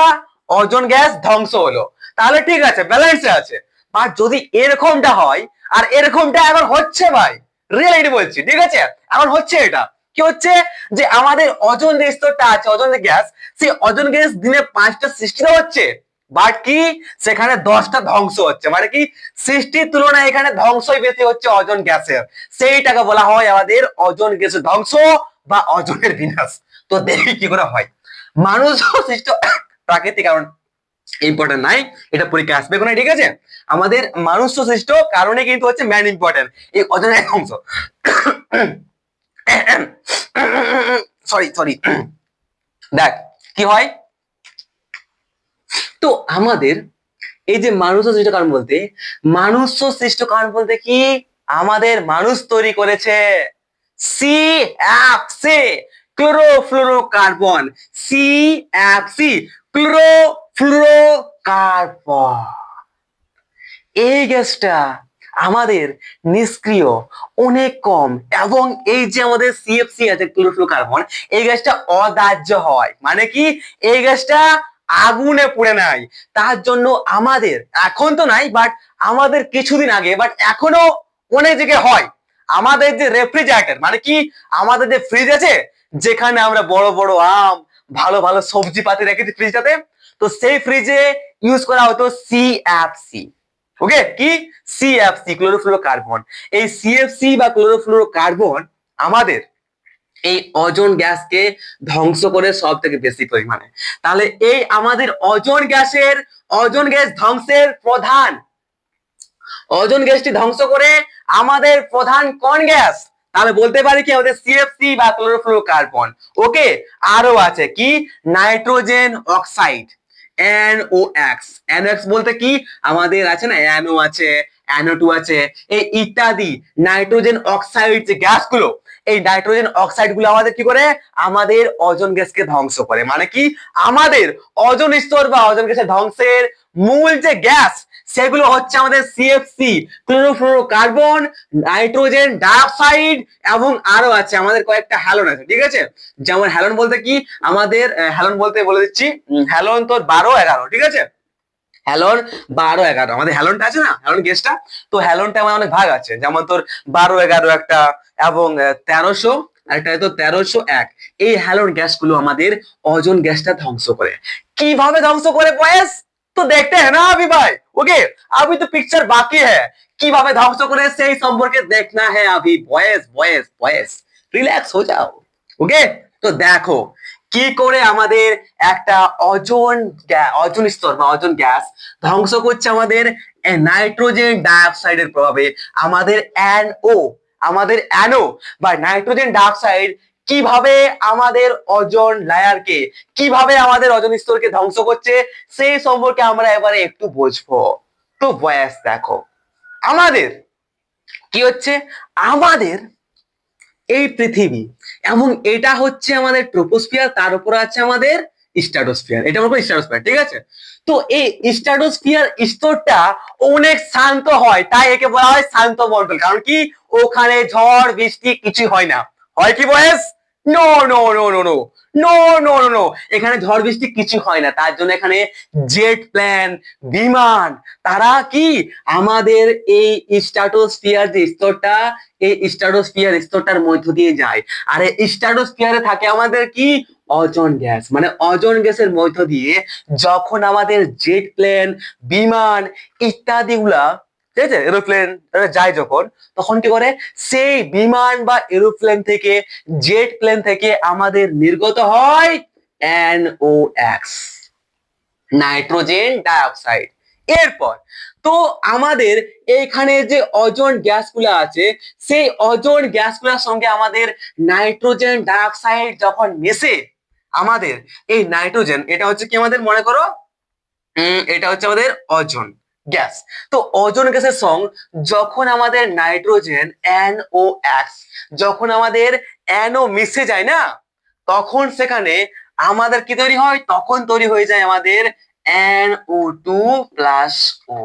Speaker 1: ওজোন গ্যাস ধ্বংস হলো, তাহলে ঠিক আছে, ব্যালেন্সে আছে। আর যদি এরকমটা হয়, আর এরকমটা এখন হচ্ছে ভাই, রিয়েলিটি বলছি, ঠিক আছে, এখন হচ্ছে এটা কি হচ্ছে যে আমাদের ওজোন যে স্তরটা আছে, ওজোন যে গ্যাস, সেই ওজোন গ্যাস দিনে 5টা সৃষ্টি হচ্ছে, বাট কি সেখানে 10টা ধ্বংস হচ্ছে। মানে কি সৃষ্টির তুলনায় এখানে ধ্বংসই বেশি হচ্ছে ওজোন গ্যাসের। সেইটাকে বলা হয় আমাদের ওজোন গ্যাসের ধ্বংস বা ওজোনের বিনাশ। তো দেখি কি করে হয়। মানুষ সৃষ্ট প্রাকৃতিক কারণ ইম্পর্টেন্ট নাই, এটা পরীক্ষা আসবে কোনো, ঠিক আছে? আমাদের মানুষ সৃষ্ট কারণে কিন্তু হচ্ছে মেন ইম্পর্টেন্ট এই ওজনের ধ্বংস। সরি সরি, দেখ কি হয়। তো আমাদের এই যে মানুষ সৃষ্ট কারণ বলতে, মানুষ সৃষ্ট কারণ বলতে কি, আমাদের মানুষ তৈরি করেছে সিএফসি, ক্লোরোফ্লোরোকার্বন, সিএফসি, ক্লোরোফ্লোরোকার্বন। এই গ্যাসটা আমাদের নিষ্ক্রিয়, অনেক কম, এবং এই যে আমাদের সিএফসি আছে ক্লোরোফ্লোরোকার্বন, এই গ্যাসটা অদাহ্য হয়। মানে কি এই গ্যাসটা আগুনে পুড়ে নাই। তার জন্য আমাদের এখন তো নাই, বাট আমাদের কিছুদিন আগে, বাট এখনো অনেক জায়গায় হয়, আমাদের যে রেফ্রিজারেটর, মানে কি আমাদের যে ফ্রিজ আছে, যেখানে আমরা বড় বড় আম, ভালো ভালো সবজি পাতি রেখেছি ফ্রিজটাতে, তো সেই ফ্রিজে ইউজ করা হতো সিএফসি। ওকে, কি সিএফসি, ক্লোরোফ্লোরোকার্বন। এই সিএফসি বা ক্লোরোফ্লোরোকার্বন আমাদের এই ওজোন গ্যাসকে ধ্বংস করে সব থেকে বেশি পরিমাণে। তাহলে এই আমাদের ওজোন গ্যাসের, ওজোন গ্যাস ধ্বংসের প্রধান, ওজোন গ্যাসটি ধ্বংস করে আমাদের প্রধান কোন গ্যাস? তাহলে বলতে পারি কি আমাদের সিএফসি বা ক্লোরোফ্লোরোকার্বন। ওকে, আরো আছে কি নাইট্রোজেন অক্সাইড, NOx। NOx বলতে কি আমাদের আছে না, NO আছে, NO2 আছে, এই ইত্যাদি নাইট্রোজেন অক্সাইড যে গ্যাসগুলো, এই নাইট্রোজেন অক্সাইড গুলো আমাদের কি করে, আমাদের ওজোন গ্যাসকে ধ্বংস করে। মানে কি আমাদের ওজোন স্তর বা ওজোন গ্যাসের ধ্বংসের মূল যে গ্যাস, সেগুলো হচ্ছে আমাদের সিএফসি, ক্লোরোফ্লোরোকার্বন, নাইট্রোজেন ডাইঅক্সাইড, এবং আরো আছে আমাদের কয়েকটা হ্যালোন আছে, ঠিক আছে? যেমন হ্যালোন বলতে কি আমাদের, হ্যালোন বলতে বলে দিচ্ছি, হ্যালোন তো 12-11, ঠিক আছে? হ্যালোন 12-11, আমাদের হ্যালোনটা আছে না, হ্যালোন গ্যাসটা, তো হ্যালোনটা আমার অনেক ভাগ আছে, যেমন তোর 12-11 একটা, এবং 1300 আরেকটা তো 1301। এই হ্যালোন গ্যাসগুলো আমাদের ওজোন গ্যাসটা ধ্বংস করে। কিভাবে ধ্বংস করে বয়েস? তো দেখতে है ना अभी भाई, ओके, अभी तो पिक्चर बाकी है। কিভাবে ধ্বংস করে সেই সম্পর্কে देखना है अभी, বয়েস বয়েস বয়েস, রিল্যাক্স হয়ে যাও, ওকে? তো দেখো কি করে আমাদের একটা ওজোন, ওজোন স্তর বা ওজোন গ্যাস ধ্বংস করছে আমাদের নাইট্রোজেন ডাইঅক্সাইডের প্রভাবে। আমাদের NO, আমাদের NO বা নাইট্রোজেন ডাইঅক্সাইড কিভাবে আমাদের ওজোন লেয়ারকে, কিভাবে আমাদের ওজোন স্তরকে ধ্বংস করছে, সেই সম্পর্কে আমরা এবারে একটু বুঝবো। তো বয়স দেখো, আমাদের কি হচ্ছে, আমাদের এই পৃথিবী, এবং এটা হচ্ছে আমাদের ট্রোপোস্ফিয়ার, তার উপর আছে আমাদের স্ট্র্যাটোস্ফিয়ার, এটা আমাদের স্ট্র্যাটোস্ফিয়ার, ঠিক আছে? তো এই স্ট্র্যাটোস্ফিয়ার স্তরটা অনেক শান্ত হয়, তাই একে বলা হয় শান্ত মণ্ডল। কারণ কি ওখানে ঝড় বৃষ্টি কিছু হয় না। হয় কি বয়েস? No no no no no, no no no no, এখানে ঝড় বৃষ্টি কিছু হয় না। তার জন্য এখানে জেট প্লেন, বিমান, তারা কি আমাদের এই স্ট্র্যাটোস্ফিয়ার যে স্তরটা, এই স্ট্র্যাটোস্ফিয়ার স্তরটার মধ্য দিয়ে যায়। আর এই স্ট্র্যাটোস্ফিয়ারে থাকে আমাদের কি ওজোন গ্যাস। মানে ওজোন গ্যাসের মধ্য দিয়ে যখন আমাদের জেট প্লেন, বিমান ইত্যাদি গুলা ঠিক আছে, এরোপ্লেন যায় যখন, তখন কি করে, সেই বিমান বা এরোপ্লেন থেকে, জেট প্লেন থেকে আমাদের নির্গত হয় NOx, নাইট্রোজেন ডাইঅক্সাইড। এরপর তো আমাদের এইখানে যে ওজোন গ্যাসগুলো আছে, সেই ওজোন গ্যাসগুলোর সঙ্গে আমাদের নাইট্রোজেন ডাইঅক্সাইড যখন মেশে, আমাদের এই নাইট্রোজেন, এটা হচ্ছে কি আমাদের মনে করো, এটা হচ্ছে আমাদের ওজোন গ্যাস। তো ওজোন গ্যাসের সঙ্গে যখন আমাদের নাইট্রোজেন NOx, যখন আমাদের NO মিশে যায় না, তখন সেখানে আমাদের কি তৈরি হয়, তখন তৈরি হয়ে যায় আমাদের NO2 প্লাস O।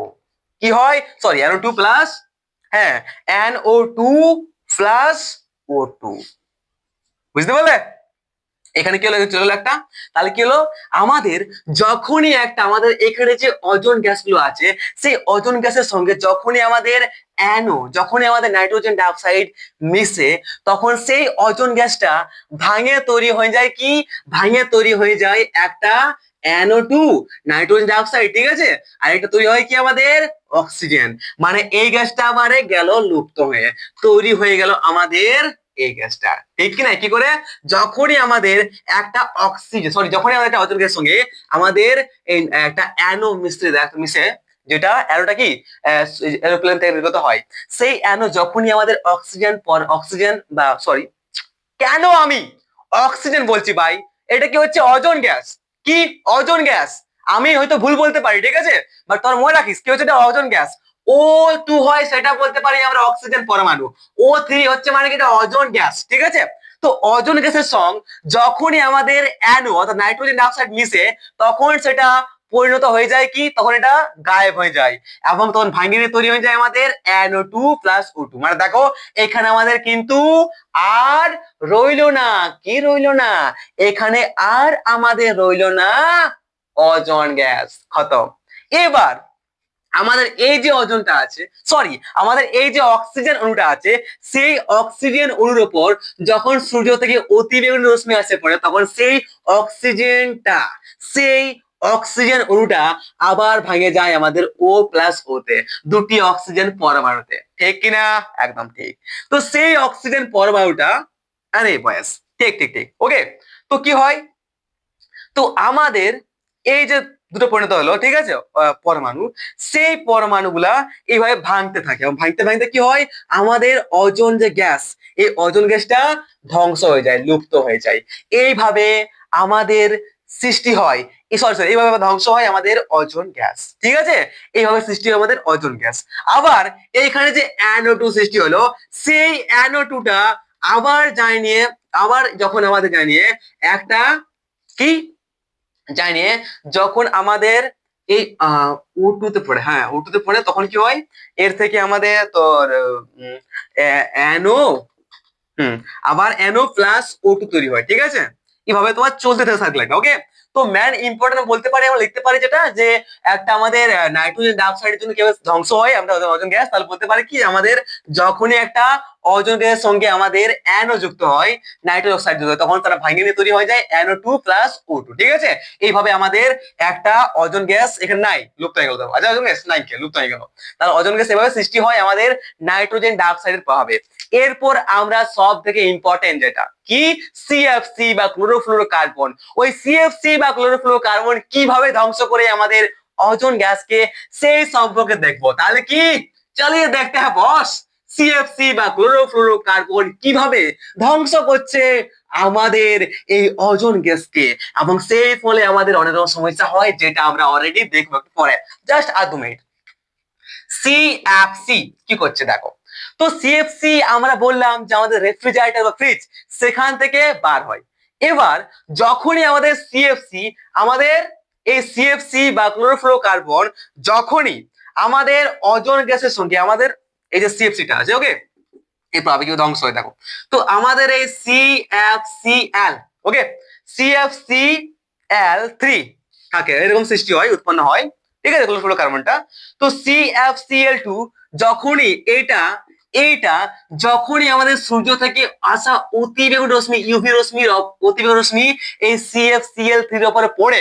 Speaker 1: কি হয়, সরি, NO2 প্লাস, হ্যাঁ, NO2 প্লাস O2। বুঝতে পারলে এখানে কি হলো, চলে গেলো একটা। তাহলে কি হলো, আমাদের যখনই একটা, আমাদের এখানে যে ওজোন গ্যাসগুলো আছে, সেই ওজোন গ্যাসের সঙ্গে যখনই আমাদের যখনই আমাদের নাইট্রোজেন ডাইঅক্সাইড মিশে, তখন সেই ওজোন গ্যাসটা ভাঙে তৈরি হয়ে যায় কি, ভাঙে তৈরি হয়ে যায় একটা NO2, নাইট্রোজেন ডাইঅক্সাইড, ঠিক আছে। আর এটা তৈরি হয় কি আমাদের অক্সিজেন। মানে এই গ্যাসটা আবার গেল লুপ্ত হয়ে, তৈরি হয়ে গেল আমাদের এই গ্যাসটা, ঠিক কি না। কি করে, যখনই আমাদের একটা অক্সিজেন, সরি, যখনই আমাদের একটা ওজোন গ্যাসের সঙ্গে আমাদের এই একটা মিশে, যেটা অ্যানোটা কি এরোপ্লেন থেকে নির্গত হয়, সেই অ্যানো যখনই আমাদের অক্সিজেন বা সরি, কেন আমি অক্সিজেন বলছি ভাই, এটা কি হচ্ছে ওজোন গ্যাস, কি ওজোন গ্যাস, আমি হয়তো ভুল বলতে পারি, ঠিক আছে, বাট তোর মনে রাখিস কি হচ্ছে, এটা ওজোন গ্যাস। O2 হয়, সেটা বলতে পারি আমরা অক্সিজেন পরমাণু। O3 হচ্ছে মানে কি, এটা ওজোন গ্যাস, ঠিক আছে। তো ওজোন গ্যাসের সঙ্গে যখনই আমাদের NO অর্থাৎ নাইট্রোজেন ডাইঅক্সাইড মিশে, তখন সেটা পরিণত হয়ে যায় কি, তখন এটা গায়েব হয়ে যায়, এবং তখন ভাঙিয়ে তৈরি হয়ে যায় আমাদের NO2 প্লাস O2। মানে দেখো এখানে আমাদের কিন্তু আর রইলো না, কি রইলো না, এখানে আর আমাদের রইলো না ওজোন গ্যাস, খতম। এবার আমাদের এই যে ওজোনটা আছে, সরি, আমাদের এই যে অক্সিজেন অণুটা আছে, সেই অক্সিজেন অণুর উপর যখন সূর্য থেকে অতিবেগুনি রশ্মি আসে পড়ে, তখন সেই অক্সিজেনটা, সেই অক্সিজেন অণুটা আবার ভাঙে যায় আমাদের O প্লাস O তে, দুটি অক্সিজেন পরমাণুতে, ঠিক কিনা, একদম ঠিক। তো সেই অক্সিজেন পরমাণুটা, আরে বয়স, ঠিক ঠিক ঠিক, ওকে। তো কি হয়, তো আমাদের এই যে দুটো পরিণত হলো, ঠিক আছে, পরমাণু, সেই পরমাণুগুলা এইভাবে ভাঙতে থাকে, এবং ভাঙতে ভাঙতে কি হয়, আমাদের ওজোন যে গ্যাস, এই ওজোন গ্যাসটা ধ্বংস হয়ে যায়, লুপ্ত হয়ে যায়। এইভাবে আমাদের সৃষ্টি হয়, সরি সরি, এইভাবে ধ্বংস হয় আমাদের ওজোন গ্যাস, ঠিক আছে। এইভাবে সৃষ্টি হয় আমাদের ওজোন গ্যাস। আবার এইখানে যে NO2 সৃষ্টি হলো, সেই NO2টা আবার যায় নিয়ে, আবার যখন আমাদের যায় নিয়ে একটা কি জানিয়ে, যখন আমাদের এই O2 তে পড়ে, হ্যাঁ O2 তে পড়ে, তখন কি হয়, এর থেকে আমাদের তোর NO, আবার NO প্লাস O2 তৈরি হয়, ঠিক আছে। এভাবে তোমার চলতে থাকে সার্কুলারটা, ওকে। তো ম্যান ইম্পর্টেন্ট বলতে পারি, আমরা লিখতে পারি যেটা, যে একটা আমাদের নাইট্রোজেন ডাইঅক্সাইডের জন্য কিভাবে ধ্বংস হয় আমরা ওজোন গ্যাস, তাহলে বলতে পারি কি, আমাদের যখনই একটা ওজোন গ্যাসের সঙ্গে আমাদের NO যুক্ত হয়, নাইট্রোজেন অক্সাইড যুক্ত হয়, তখন তারা ভাঙিয়ে নিয়ে তৈরি হয়ে যায় NO2 প্লাস O2, ঠিক আছে। এইভাবে আমাদের একটা ওজোন গ্যাস এখানে নাই, লুপ্ত হয়ে গেল, আচ্ছা ওজোন গ্যাস নাই, কে লুপ্ত হয়ে গেল, তাহলে ওজোন গ্যাস এভাবে সৃষ্টি হয় আমাদের নাইট্রোজেন ডাইঅক্সাইডের প্রভাবে। এরপর আমরা সব থেকে ইম্পর্টেন্ট যেটা কি, CFC বা ক্লোরোফ্লোরোকার্বন, ওই CFC বা ক্লোরোফ্লোরোকার্বন কিভাবে ধ্বংস করে আমাদের ওজোন গ্যাসকে, সেই সম্পর্কে দেখবো। তাহলে কি, চলিয়ে দেখতে হ্যাঁ বস, CFC বা ক্লোরোফ্লোরোকার্বন কিভাবে ধ্বংস করছে আমাদের এই ওজোন গ্যাসকে, এবং সেই ফলে আমাদের অনেক রকম সমস্যা হয়, যেটা আমরা অলরেডি দেখবো একটু পরে। জাস্ট আর 2 মিনিট। CFC কি করছে দেখো। তো CFC আমরা বললাম যে আমাদের রেফ্রিজারেটর বা ফ্রিজ, সেখান থেকে বার হয়। এবার যখনই আমাদের CFC, আমাদের এই CFC বা ক্লোরোফ্লোরোকার্বন যখনই আমাদের ওজোন গ্যাসের সঙ্গে, আমাদের এই যে CFC-টা আছে, ওকে, এই পাবে কি ধ্বংস হয় দেখো। তো আমাদের এই CFCl, ওকে, CFCl3 থাকে, এরকম সৃষ্টি হয়, উৎপন্ন হয়, ঠিক আছে, ক্লোরোফ্লোরোকার্বনটা। তো CFCl2 যখনই এইটা এইটা যখনই আমাদের সূর্য থেকে আসা অতিবেগুনি রশ্মি, ইউভি রশ্মি, অতিবেগুনি রশ্মি এই CFCl3 এর উপরে পড়ে,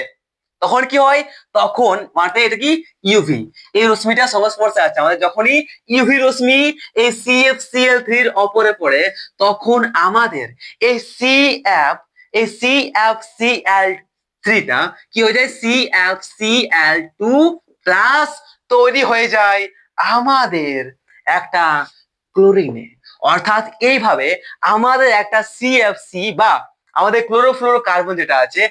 Speaker 1: তখন কি হয়, তখন মানে এটা কি ইউভি, এই রশ্মিটা সংস্পর্শে আছে আমাদের, যখনই ইউভি রশ্মি এই CFCl3 এর ওপরে পড়ে তখন আমাদের এই CFCl3টা কি হয়ে যায়, CFCl2 প্লাস তৈরি হয়ে যায় আমাদের একটা ক্লোরিনে। অর্থাৎ এইভাবে আমাদের একটা CFC বা আমাদের ক্লোরোফ্লোরোকার্বন যেটা আছে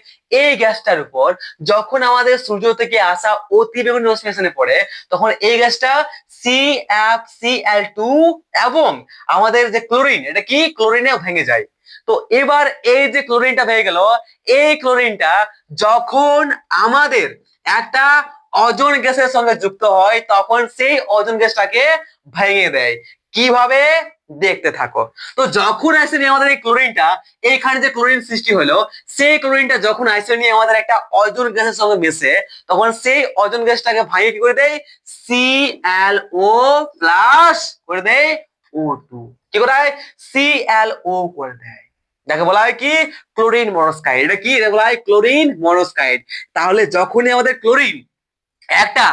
Speaker 1: এই গ্যাসটার উপর যখন আমাদের সূর্য থেকে আসা অতিবেগুনি রশ্মি এখানে পড়ে তখন এই গ্যাসটা CFCl2 এবং আমাদের যে ক্লোরিন এটা কি ক্লোরিনে ভেঙে যায়। তো এবার এই যে ক্লোরিনটা ভেঙে গেল, এই ক্লোরিনটা যখন আমাদের একটা অজন গ্যাসের সঙ্গে যুক্ত হয় তখন সেই অজন গ্যাসটাকে ভেঙে দেয়। কিভাবে, দেখতে থাকো। তো যখন আসে নিয়ে আমাদের এই ক্লোরিনটা, এইখানে যে ক্লোরিন সৃষ্টি হলো সেই ক্লোরিনটা যখন আইসে নিয়ে আমাদের একটা অজন গ্যাসের সঙ্গে মেশে তখন সেই অজন গ্যাসটাকে ভাঙিয়ে কি করে দেয়, ClO প্লাস করে দেয় O2, কি করে দেয়, ClO করে দেয়। যাকে বলা হয় কি ক্লোরিন মনোক্সাইড। এটা কি, এটা বলা হয় ক্লোরিন মনোক্সাইড। তাহলে যখনই আমাদের ক্লোরিন একটা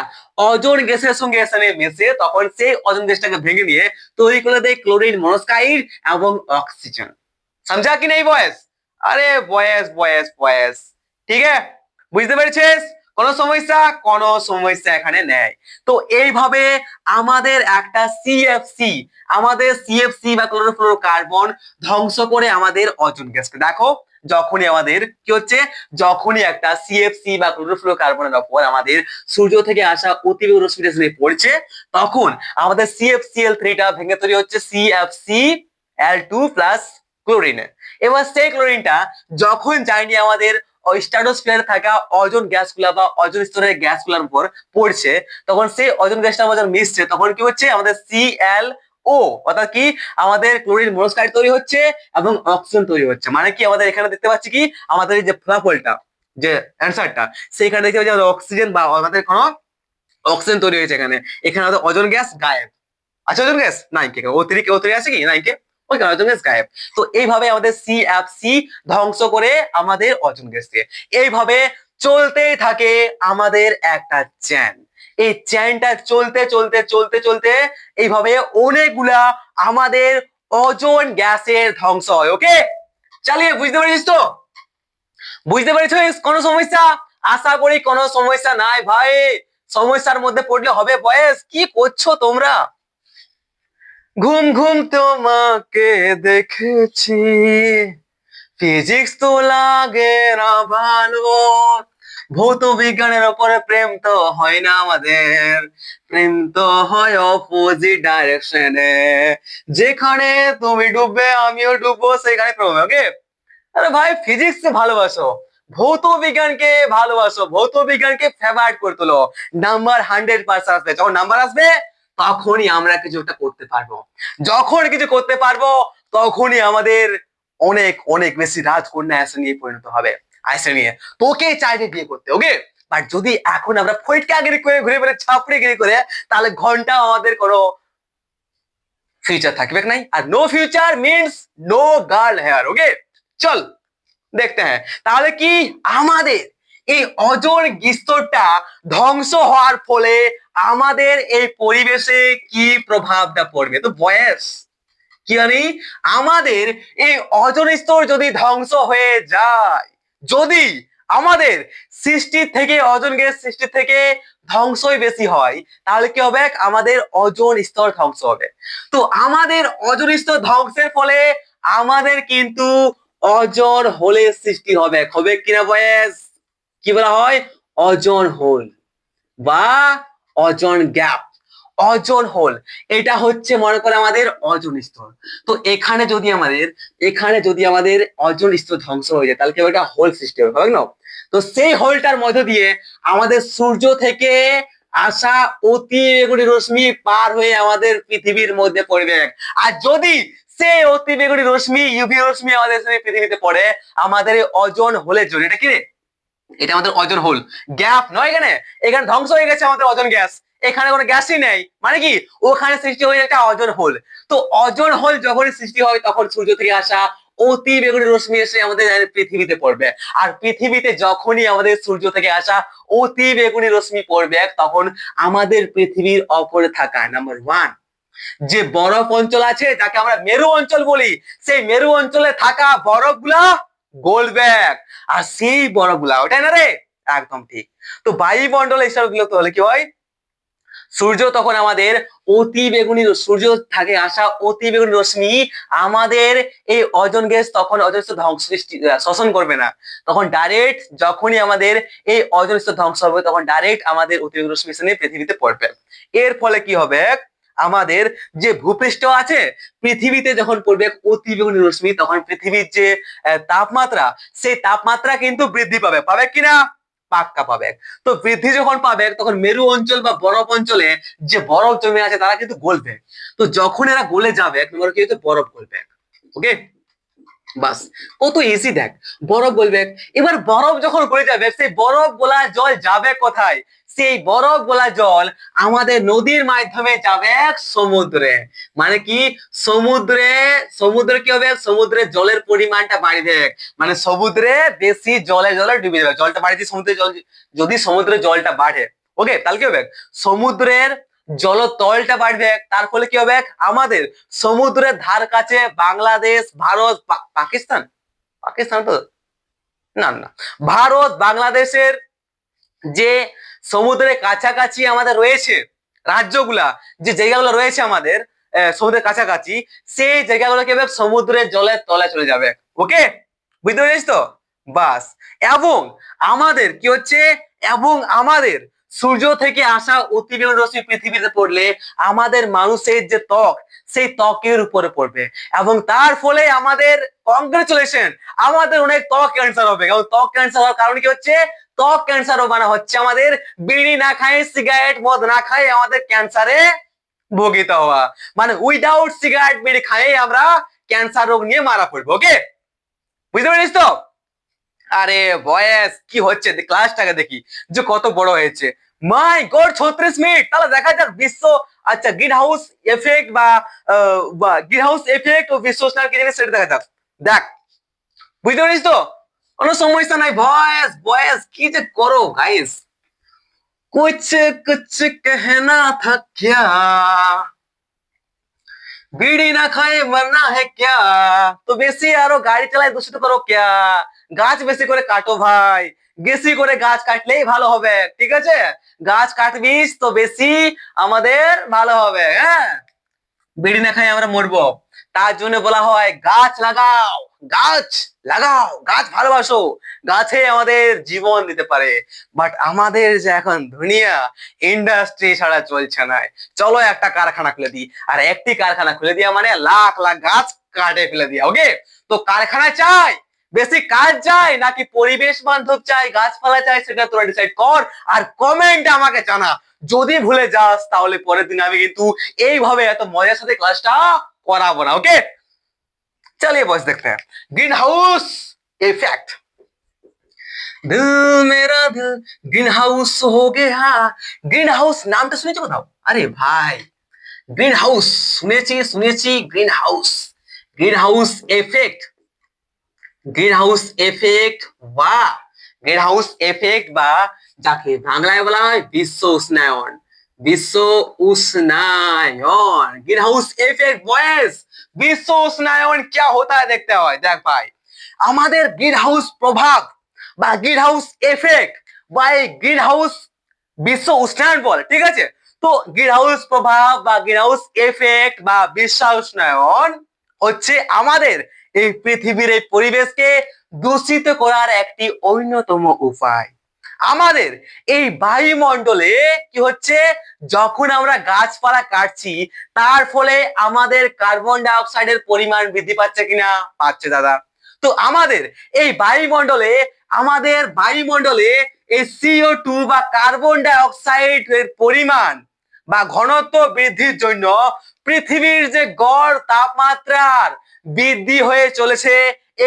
Speaker 1: অজন গ্যাসের সঙ্গে এসে মেশে তখন সেই অজন গ্যাসটাকে ভেঙে নিয়ে তৈরি করে দেয় ক্লোরিন মনোক্সাইড এবং অক্সিজেন। समझा कि नहीं বয়েস? আরে বয়েস বয়েস বয়েস, ঠিক আছে, বুঝতে পেরেছিস? কোনো সমস্যা, কোনো সমস্যা এখানে নেই। তো এইভাবে আমাদের একটা সিএফসি, আমাদের সিএফসি বা ক্লোরোফ্লোরোকার্বন ধ্বংস করে আমাদের অজন গ্যাসকে। দেখো যখনই আমাদের কি হচ্ছে, যখনই একটা সিএফসি বা ক্লোরোফ্লোরোকার্বনের উপর আমাদের সূর্য থেকে আসা অতিবেগুনি রশ্মি পড়ছে তখন আমাদের CFCl3টা ভেঙে তৈরি হচ্ছে CFCl2 প্লাস ক্লোরিনে। এবার সেই ক্লোরিনটা যখন যায়নি আমাদের ওই স্ট্র্যাটোস্ফিয়ারে থাকা অজন গ্যাসগুলা বা অজন স্তরের গ্যাসগুলোর উপর পড়ছে তখন সেই অজন গ্যাসটা আমাদের মিশছে তখন কি হচ্ছে, আমাদের ClO অর্থাৎ কি আমাদের ক্লোরিন মনোক্সাইড তৈরি হচ্ছে এবং অক্সিজেন তৈরি হচ্ছে। মানে কি আমাদের এখানে দেখতে পাচ্ছি কি আমাদের এই যে ফলাফলটা, যে অ্যান্সারটা, সেইখানে দেখতে পাচ্ছি আমাদের অক্সিজেন বা আমাদের কোনো অক্সিজেন তৈরি হয়েছে এখানে। এখানে আমাদের অজন গ্যাস গায়েব আছে, অজন গ্যাস নাই, কে O3 আছে কি নাই, কে ওই অজন গ্যাস গায়েব। তো এইভাবে আমাদের CFC ধ্বংস করে আমাদের অজন গ্যাসকে। এইভাবে চলতেই থাকে আমাদের একটা চেন। এই চেনটা চলতে চলতে চলতে চলতে এইভাবে অনেকগুলা আমাদের অজন গ্যাসের ধ্বংস হয়। ওকে, চালিয়ে বুঝতে পেরেছিস তো? বুঝতে পেরেছিস? কোনো সমস্যা? আশা করি কোনো সমস্যা নাই ভাই। সমস্যার মধ্যে পড়লে হবে বয়েস, কি করছো তোমরা? ঘুম ঘুম তোমাকে দেখেছি, ফিজিক্স তো লাগে না ভালো, ভৌত বিজ্ঞানের ওপরে প্রেম তো হয় না আমাদের, প্রেম তো হয় অপোজিট ডাইরেকশনে, যেখানে তুমি ডুববে আমিও ডুববো সেখানে প্রেম। ওকে, আরে ভাই ফিজিক্সকে ভালোবাসো, ভৌত বিজ্ঞানকে ভালোবাসো, ভৌত বিজ্ঞানকে ফেভারিট করে তোলো। নাম্বার 100% আসবে, যখন নাম্বার আসবে তখনই আমরা কিছু একটা করতে পারবো। যখন কিছু করতে পারবো তখনই আমাদের অনেক অনেক বেশি রাজকন্যা আইসে নিয়ে পরিণত হবে। আইসে নিয়ে তোকে চাইবে বিয়ে করতে। ওকে, বাট যদি এখন আমরা ফটকাগিরি করে ঘুরে বেড়ে ছাপড়িগিরি করে তাহলে ঘন্টা আমাদের কোনো ফিউচার থাকবে নাই। আর no future means no girl here. Okay, চল দেখতে হ্যাঁ তাহলে কি আমাদের এই অজন স্তরটা ধ্বংস হওয়ার ফলে আমাদের এই পরিবেশে কি প্রভাবটা পড়বে। তো বয়স কি জানি, আমাদের এই অজন স্তর যদি ধ্বংস হয়ে যায়, যদি আমাদের সৃষ্টি থেকে অজন গ্যাস সৃষ্টি থেকে ধ্বংসই বেশি হয় তাহলে কি হবে, আমাদের অজন স্তর ধ্বংস হবে। তো আমাদের অজন স্তর ধ্বংসের ফলে আমাদের কিন্তু অজন হোলের সৃষ্টি হবে। হবে কিনা বয়েস? কি বলা হয়, অজন হোল বা অজন গ্যাপ। অজন হোল এটা হচ্ছে মনে করে আমাদের অজন স্তর। তো এখানে যদি আমাদের অজন স্তর ধ্বংস হয়ে যায় তাহলে কি একটা হোল সৃষ্টি হবে, হবে না? তো সেই হোলটার মধ্য দিয়ে আমাদের সূর্য থেকে আসা অতি বেগুনি রশ্মি পার হয়ে আমাদের পৃথিবীর মধ্যে পড়বে। আর যদি সেই অতি বেগুনি রশ্মি ইউভি রশ্মি আমাদের পৃথিবীতে পড়ে আমাদের অজন হোলের জন্য, এটা কি রে, এটা আমাদের অজন হোল, গ্যাপ নয়। এখানে এখানে ধ্বংস হয়ে গেছে আমাদের অজন গ্যাস, এখানে কোনো গ্যাসই নেই, মানে কি ওখানে সৃষ্টি হয়ে একটা অজন হোল। তো অজন হোল যখনই সৃষ্টি হয় তখন সূর্য থেকে আসা অতি বেগুনি রশ্মি এসে আমাদের পৃথিবীতে পড়বে। আর পৃথিবীতে যখনই আমাদের সূর্য থেকে আসা অতি বেগুনি রশ্মি পড়বে তখন আমাদের পৃথিবীর অপরে থাকা নাম্বার ওয়ান যে বরফ অঞ্চল আছে যাকে আমরা মেরু অঞ্চল বলি, সেই মেরু অঞ্চলে থাকা বরফ গুলা গলবে। আর সেই বরফ গুলা, ওটাই না রে? একদম ঠিক। তো বায়ুমণ্ডলে হিসাবে বিলুপ্ত হলে কি হয়? সূর্য তখন আমাদের অতি বেগুনি, সূর্য থেকে আসা অতি বেগুনি রশ্মি আমাদের এই ওজোন গ্যাস, তখন ওজোন স্তর ধ্বংস সৃষ্টি শোষণ করবে না। তখন ডাইরেক্ট যখনই আমাদের এই ওজোন স্তর ধ্বংস হবে তখন ডাইরেক্ট আমাদের অতি বেগুনি রশ্মি এসে পৃথিবীতে পড়বে। এর ফলে কি হবে? আমাদের যে ভূপৃষ্ঠ আছে, পৃথিবীতে যখন পড়বে অতি বেগুনি রশ্মি তখন পৃথিবীর যে তাপমাত্রা, সেই তাপমাত্রা কিন্তু বৃদ্ধি পাবে। পাবে কিনা? পাক্কা পাবে। তো বৃদ্ধি যখন পাবে তখন মেরু অঞ্চল বা বরফ অঞ্চলে যে বরফ জমে আছে তারা কিন্তু গলবে। তো যখন এরা গলে যাবে তোমার কি হচ্ছে? বরফ গলবে। ওকে, বাস কত ইজি দেখ, বরফ গলবে। এবার বরফ যখন গলে যাবে সেই বরফ গোলা জল যাবে কোথায়? সেই বরফ গোলা জল আমাদের নদীর মাধ্যমে যাবে সমুদ্রে। মানে কি? সমুদ্রে, সমুদ্রে কি হবে? সমুদ্রে জলের পরিমাণটা বাড়বে। মানে সমুদ্রে বেশি জলে জলে ডুবে যাবে। জলটা বাড়ছে সমুদ্রে, জল যদি সমুদ্রের জলটা বাড়ে, ওকে, তাহলে কি হবে? সমুদ্রের জলতলটা বাড়বে। তার ফলে কি হবে? আমাদের সমুদ্রের ধার কাছে বাংলাদেশ, ভারত, পাকিস্তান, পাকিস্তান তো না, না, ভারত বাংলাদেশের যে সমুদ্রের কাছাকাছি আমাদের রয়েছে রাজ্যগুলা, যে জায়গাগুলো রয়েছে আমাদের সমুদ্রের কাছাকাছি, সেই জায়গাগুলো কি হবে? সমুদ্রের জলের তলায় চলে যাবে। ওকে, বুঝতে পেরেছিস তো? বাস। এবং আমাদের কি হচ্ছে? এবং আমাদের সূর্য থেকে আসা অতি বেগুনি রশ্মি পৃথিবীতে পড়লে আমাদের মানুষের যে ত্বক, সেই ত্বকের উপরে পড়বে। এবং তার ফলে আমাদের কংগ্রেচুলেশন, আমাদের অনেক ত্বক ক্যান্সার হবে। এবং ত্বক ক্যান্সার হওয়ার কারণ কি হচ্ছে? ত্বক ক্যান্সার মানে হচ্ছে আমাদের বিড়ি না খাই, সিগারেট মদ না খাই আমাদের ক্যান্সারে ভোগিত হওয়া। মানে উইদাউট সিগারেট বিড়ি খাই আমরা ক্যান্সার রোগ নিয়ে মারা পড়বো। ওকে, বুঝতে পেরেছিস তো? আরে বয়েস কি হচ্ছে? ক্লাসটাকে দেখি যে কত বড় হয়েছে। মাই গড, 36 মিনিট। তাহলে দেখা যাক বিশ্ব, আচ্ছা, গ্রিন হাউস এফেক্ট বা গ্রিন হাউস এফেক্ট ও বিশ্ব উষ্ণায়ন কি জিনিস সেটা দেখা যাক। দেখ, বুঝতে পারিস তো? কোনো সমস্যা নাই। বয়েস বয়েস কি যে করো গাইস, कुछ कुछ कहना था क्या, বিড়ি না খায় মরনা है क्या, তো বেশি আরো গাড়ি চালায় দূষিত করো क्या, গাছ বেশি করে কাটো ভাই, বেশি করে গাছ কাটলেই ভালো হবে। ঠিক আছে, গাছ কাটবিস তো বেশি আমাদের ভালো হবে। হ্যাঁ, বিড়ি না খাই আমরা মরবো। তার জন্য বলা হয় গাছ লাগাও, গাছ লাগাও, গাছ ভালোবাসো, গাছে আমাদের জীবন দিতে পারে। বাট আমাদের যে এখন দুনিয়া, ইন্ডাস্ট্রি ছাড়া চলছে না। চলো একটা কারখানা খুলে দিই, আর একটি কারখানা খুলে দিয়া মানে লাখ লাখ গাছ কাটে ফেলে দিয়া। ওকে, তো কারখানা চাই, বেশি কাজ চাই নাকি পরিবেশ বান্ধব চাই, গাছপালা চাই, সেটা তোরা ডিসাইড কর আর কমেন্টে আমাকে জানা। যদি ভুলে যাস তাহলে পরের দিন আমি কিন্তু এইভাবে এত মজার সাথে ক্লাসটা कराबो ना। ओके, चलिए बॉयज देखते हैं ग्रीन हाउस इफेक्ट। दिल मेरा दिल ग्रीन हाउस हो गया। ग्रीन हाउस नाम तो सुनेছো কোথাও? আরে ভাই, গ্রিন হাউস শুনেছি শুনেছি, green house, green house effect, green house effect বা গ্রিন হাউস এফেক্ট বা যাকে বাংলায় বলা হয় বিশ্ব উষ্ণায়ন, বিশ্ব उष्णायन, ग्रीन हाउस इफेक्ट बॉयज। বিশ্ব উষ্ণায়ন क्या होता है देखते হয়। দেখ ভাই, আমাদের গ্রিন হাউস প্রভাব বা গ্রিন হাউস এফেক্ট বা এই গ্রিন হাউস বিশ্ব উষ্ণায়ন বলে। ঠিক আছে, তো গ্রিন হাউস প্রভাব বা গ্রিন হাউস এফেক্ট বা বিশ্ব উষ্ণায়ন হচ্ছে আমাদের এই পৃথিবীর এই পরিবেশকে দূষিত করার একটি অন্যতম উপায়। আমাদের এই বায়ুমণ্ডলে কি হচ্ছে? যখন আমরা গাছপালা কাটছি তার ফলে আমাদের কার্বন ডাই অক্সাইডের পরিমাণ বৃদ্ধি পাচ্ছে কিনা? পাচ্ছে দাদা। তো আমাদের এই বায়ুমণ্ডলে, আমাদের বায়ুমণ্ডলে এই CO2 বা কার্বন ডাই অক্সাইডের পরিমাণ বা ঘনত্ব বৃদ্ধির জন্য পৃথিবীর যে গড় তাপমাত্রার বৃদ্ধি হয়ে চলেছে,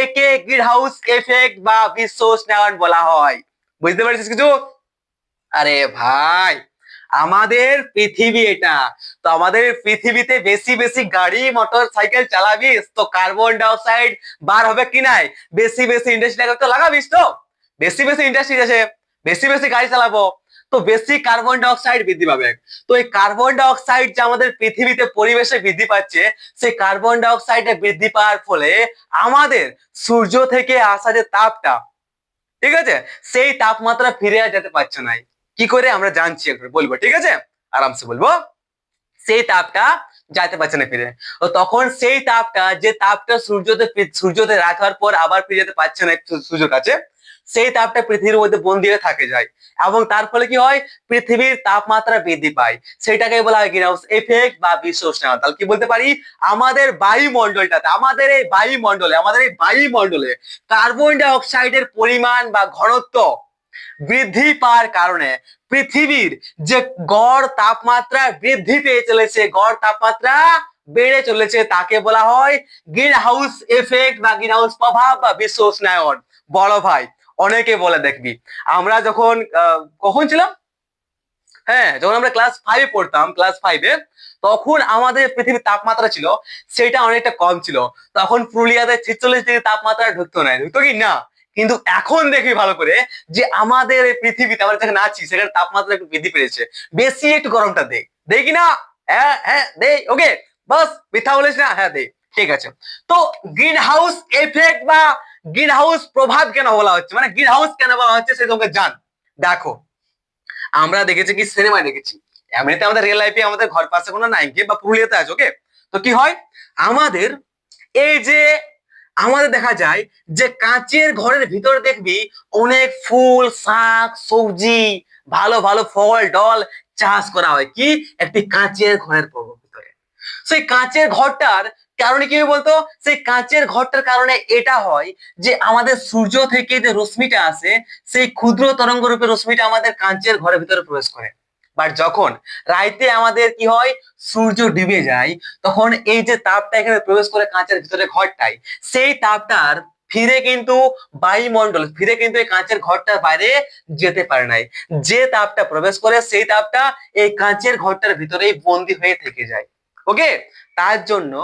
Speaker 1: একে গ্রিন হাউস এফেক্ট বা বিশ্ব উষ্ণায়ন বলা হয়। বুঝতে পারছিস কিছু? আরে ভাই, আমাদের পৃথিবী এটা। তো আমাদের পৃথিবীতে বেশি বেশি গাড়ি মোটর সাইকেল চালাবিস তো কার্বন ডাইঅক্সাইড বার হবে কি নাই? বেশি বেশি ইন্ডাস্ট্রি তো লাগাবিস তো, বেশি বেশি ইন্ডাস্ট্রি আছে, বেশি বেশি গাড়ি চালাবো, তো বেশি কার্বন ডাইঅক্সাইড বৃদ্ধি পাবে। তো এই কার্বন ডাইঅক্সাইড যে আমাদের পৃথিবীতে পরিবেশে বৃদ্ধি পাচ্ছে, সেই কার্বন ডাইঅক্সাইডে বৃদ্ধি পাওয়ার ফলে আমাদের সূর্য থেকে আসা যে তাপটা, ঠিক আছে, সেই তাপমাত্রা ফিরে আর যেতে পারছে না। কি করে আমরা জানছি একবার বলবো, ঠিক আছে, আরামসে বলবো। সেই তাপটা যাইতে পারছে না ফিরে। ও তখন সেই তাপটা, যে তাপটা সূর্যতে রাখার পর আবার ফিরে যেতে পারছে না সূর্যের কাছে, সেই তাপটা পৃথিবীর মধ্যে বন্দি হয়ে থাকে যায়, এবং তার ফলে কি হয়, পৃথিবীর তাপমাত্রা বৃদ্ধি পায়। সেটাকে বলা হয় গ্রিন হাউস এফেক্ট বা বিশ্ব উষ্ণায়ন। তাহলে কি বলতে পারি, আমাদের বায়ুমণ্ডলটাতে, আমাদের এই বায়ুমণ্ডলে কার্বন ডাই অক্সাইডের পরিমাণ বা ঘনত্ব বৃদ্ধি পাওয়ার কারণে পৃথিবীর যে গড় তাপমাত্রা বৃদ্ধি পেয়ে চলেছে, গড় তাপমাত্রা বেড়ে চলেছে, তাকে বলা হয় গ্রিন হাউস এফেক্ট বা গ্রিন হাউস প্রভাব বা বিশ্ব উষ্ণায়ন। বড় ভাই, অনেকে বলে দেখবি, আমরা যখন কখন ছিলাম, হ্যাঁ যখন আমরা ক্লাস 5-এ পড়তাম, ক্লাস 5-এ, তখন আমাদের পৃথিবীর তাপমাত্রা ছিল সেটা অনেকটা কম ছিল। তখন পুরুলিয়াতে 46 ডিগ্রি তাপমাত্রা ঢুকতো না, ঢুকতো কি না? কিন্তু এখন দেখি ভালো করে যে আমাদের এই পৃথিবীতে আমরা যেখানে আছি সেখানে তাপমাত্রা একটু বৃদ্ধি পেয়েছে, বেশি একটু গরমটা দেখ, দেখি না? হ্যাঁ হ্যাঁ দে, ওকে, বাস মিথ্যা বলিস না, হ্যাঁ দে, ঠিক আছে। তো গ্রিন হাউস এফেক্ট বা গ্রিন হাউস প্রভাব কেন বলা হচ্ছে, মানে গ্রিন হাউস কেন বলা হচ্ছে সে তোমাকে জান। দেখো, আমরা দেখেছি কি, সিনেমায় দেখেছি, এমনিতে আমাদের রিয়েল লাইফে আমাদের ঘর পাশে কোনো নাই কি, বা পুরুলিয়াতে আছে, ওকে। তো কি হয়, আমাদের এই যে আমাদের দেখা যায় যে কাঁচের ঘরের ভিতরে দেখবি অনেক ফুল, শাক, সবজি, ভালো ভালো ফল ডল চাষ করা হয়, কি একটি কাঁচের ঘরের ভিতরে। সেই কাঁচের ঘরটার কারণে কি হয় বলতো, সেই কাঁচের ঘরটার কারণে এটা হয় যে আমাদের সূর্য থেকে যে রশ্মিটা আসে, সেই ক্ষুদ্র তরঙ্গ রূপে রশ্মিটা আমাদের কাঁচের ঘরের ভিতরে প্রবেশ করে। বাট যখন রাইতে আমাদের কি হয়, সূর্য ডুবে যায়, তখন এই যে তাপটা এখানে প্রবেশ করে কাঁচের ভিতরে ঘরটায়, সেই তাপটার ফিরে কিন্তু বায়ুমণ্ডল ফিরে কিন্তু এই কাঁচের ঘরটার বাইরে যেতে পারে নাই। যে তাপটা প্রবেশ করে সেই তাপটা এই কাঁচের ঘরটার ভিতরেই বন্দি হয়ে থেকে যায়, ওকে। তার জন্য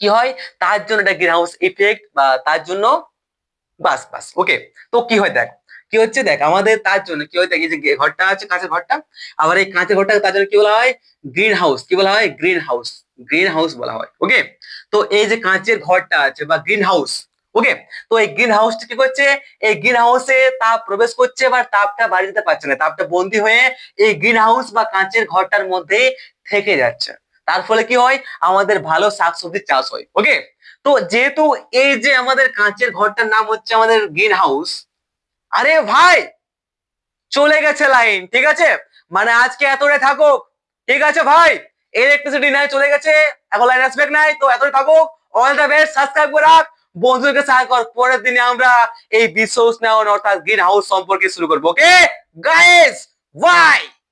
Speaker 1: কি হয়, তার জন্য এটা গ্রিন হাউস ইফেক্ট, বা তার জন্য বাস বাস, ওকে। তো কি হয় দেখ, কি হচ্ছে দেখ, আমাদের তার জন্য কি হয় দেখ, এই যে ঘরটা আছে কাঁচের ঘরটা, আবার এই কাঁচের ঘরটা তার জন্য কি বলা হয়, গ্রিন হাউস। কি বলা হয়, গ্রিন হাউস, গ্রিন হাউস বলা হয়, ওকে। তো এই যে কাঁচের ঘরটা আছে বা গ্রিন হাউস, ওকে, তো এই গ্রিন হাউসটা কি করছে, এই গ্রিন হাউসে তাপ প্রবেশ করছে, এবার তাপটা বাড়ি যেতে পারছে না, তাপটা বন্দি হয়ে এই গ্রিন হাউস বা কাঁচের ঘরটার মধ্যে থেকে যাচ্ছে। তার ফলে কি হয়, আমাদের ভালো শাকসবজির চাষ হয়, ওকে। তো যেহেতু এই যে আমাদের কাঁচের ঘরটার নাম হচ্ছে আমাদের গ্রিন হাউস, আরে ভাই চলে গেছে লাইন, ঠিক আছে, মানে আজকে এতটাই থাকো, ঠিক আছে ভাই, ইলেকট্রিসিটি নাই, চলে গেছে, এখন লাইন আসবে নাই, তো এতটাই থাকো। অল দ্য বেস্ট, সাবস্ক্রাইব করে রাখ, বন্ধুদেরকে শেয়ার কর, পরের দিনে আমরা এই বিশ্ব উষ্ণায়ন অর্থাৎ গ্রিন হাউস সম্পর্কে শুরু করবো, ওকে গাইস, বাই।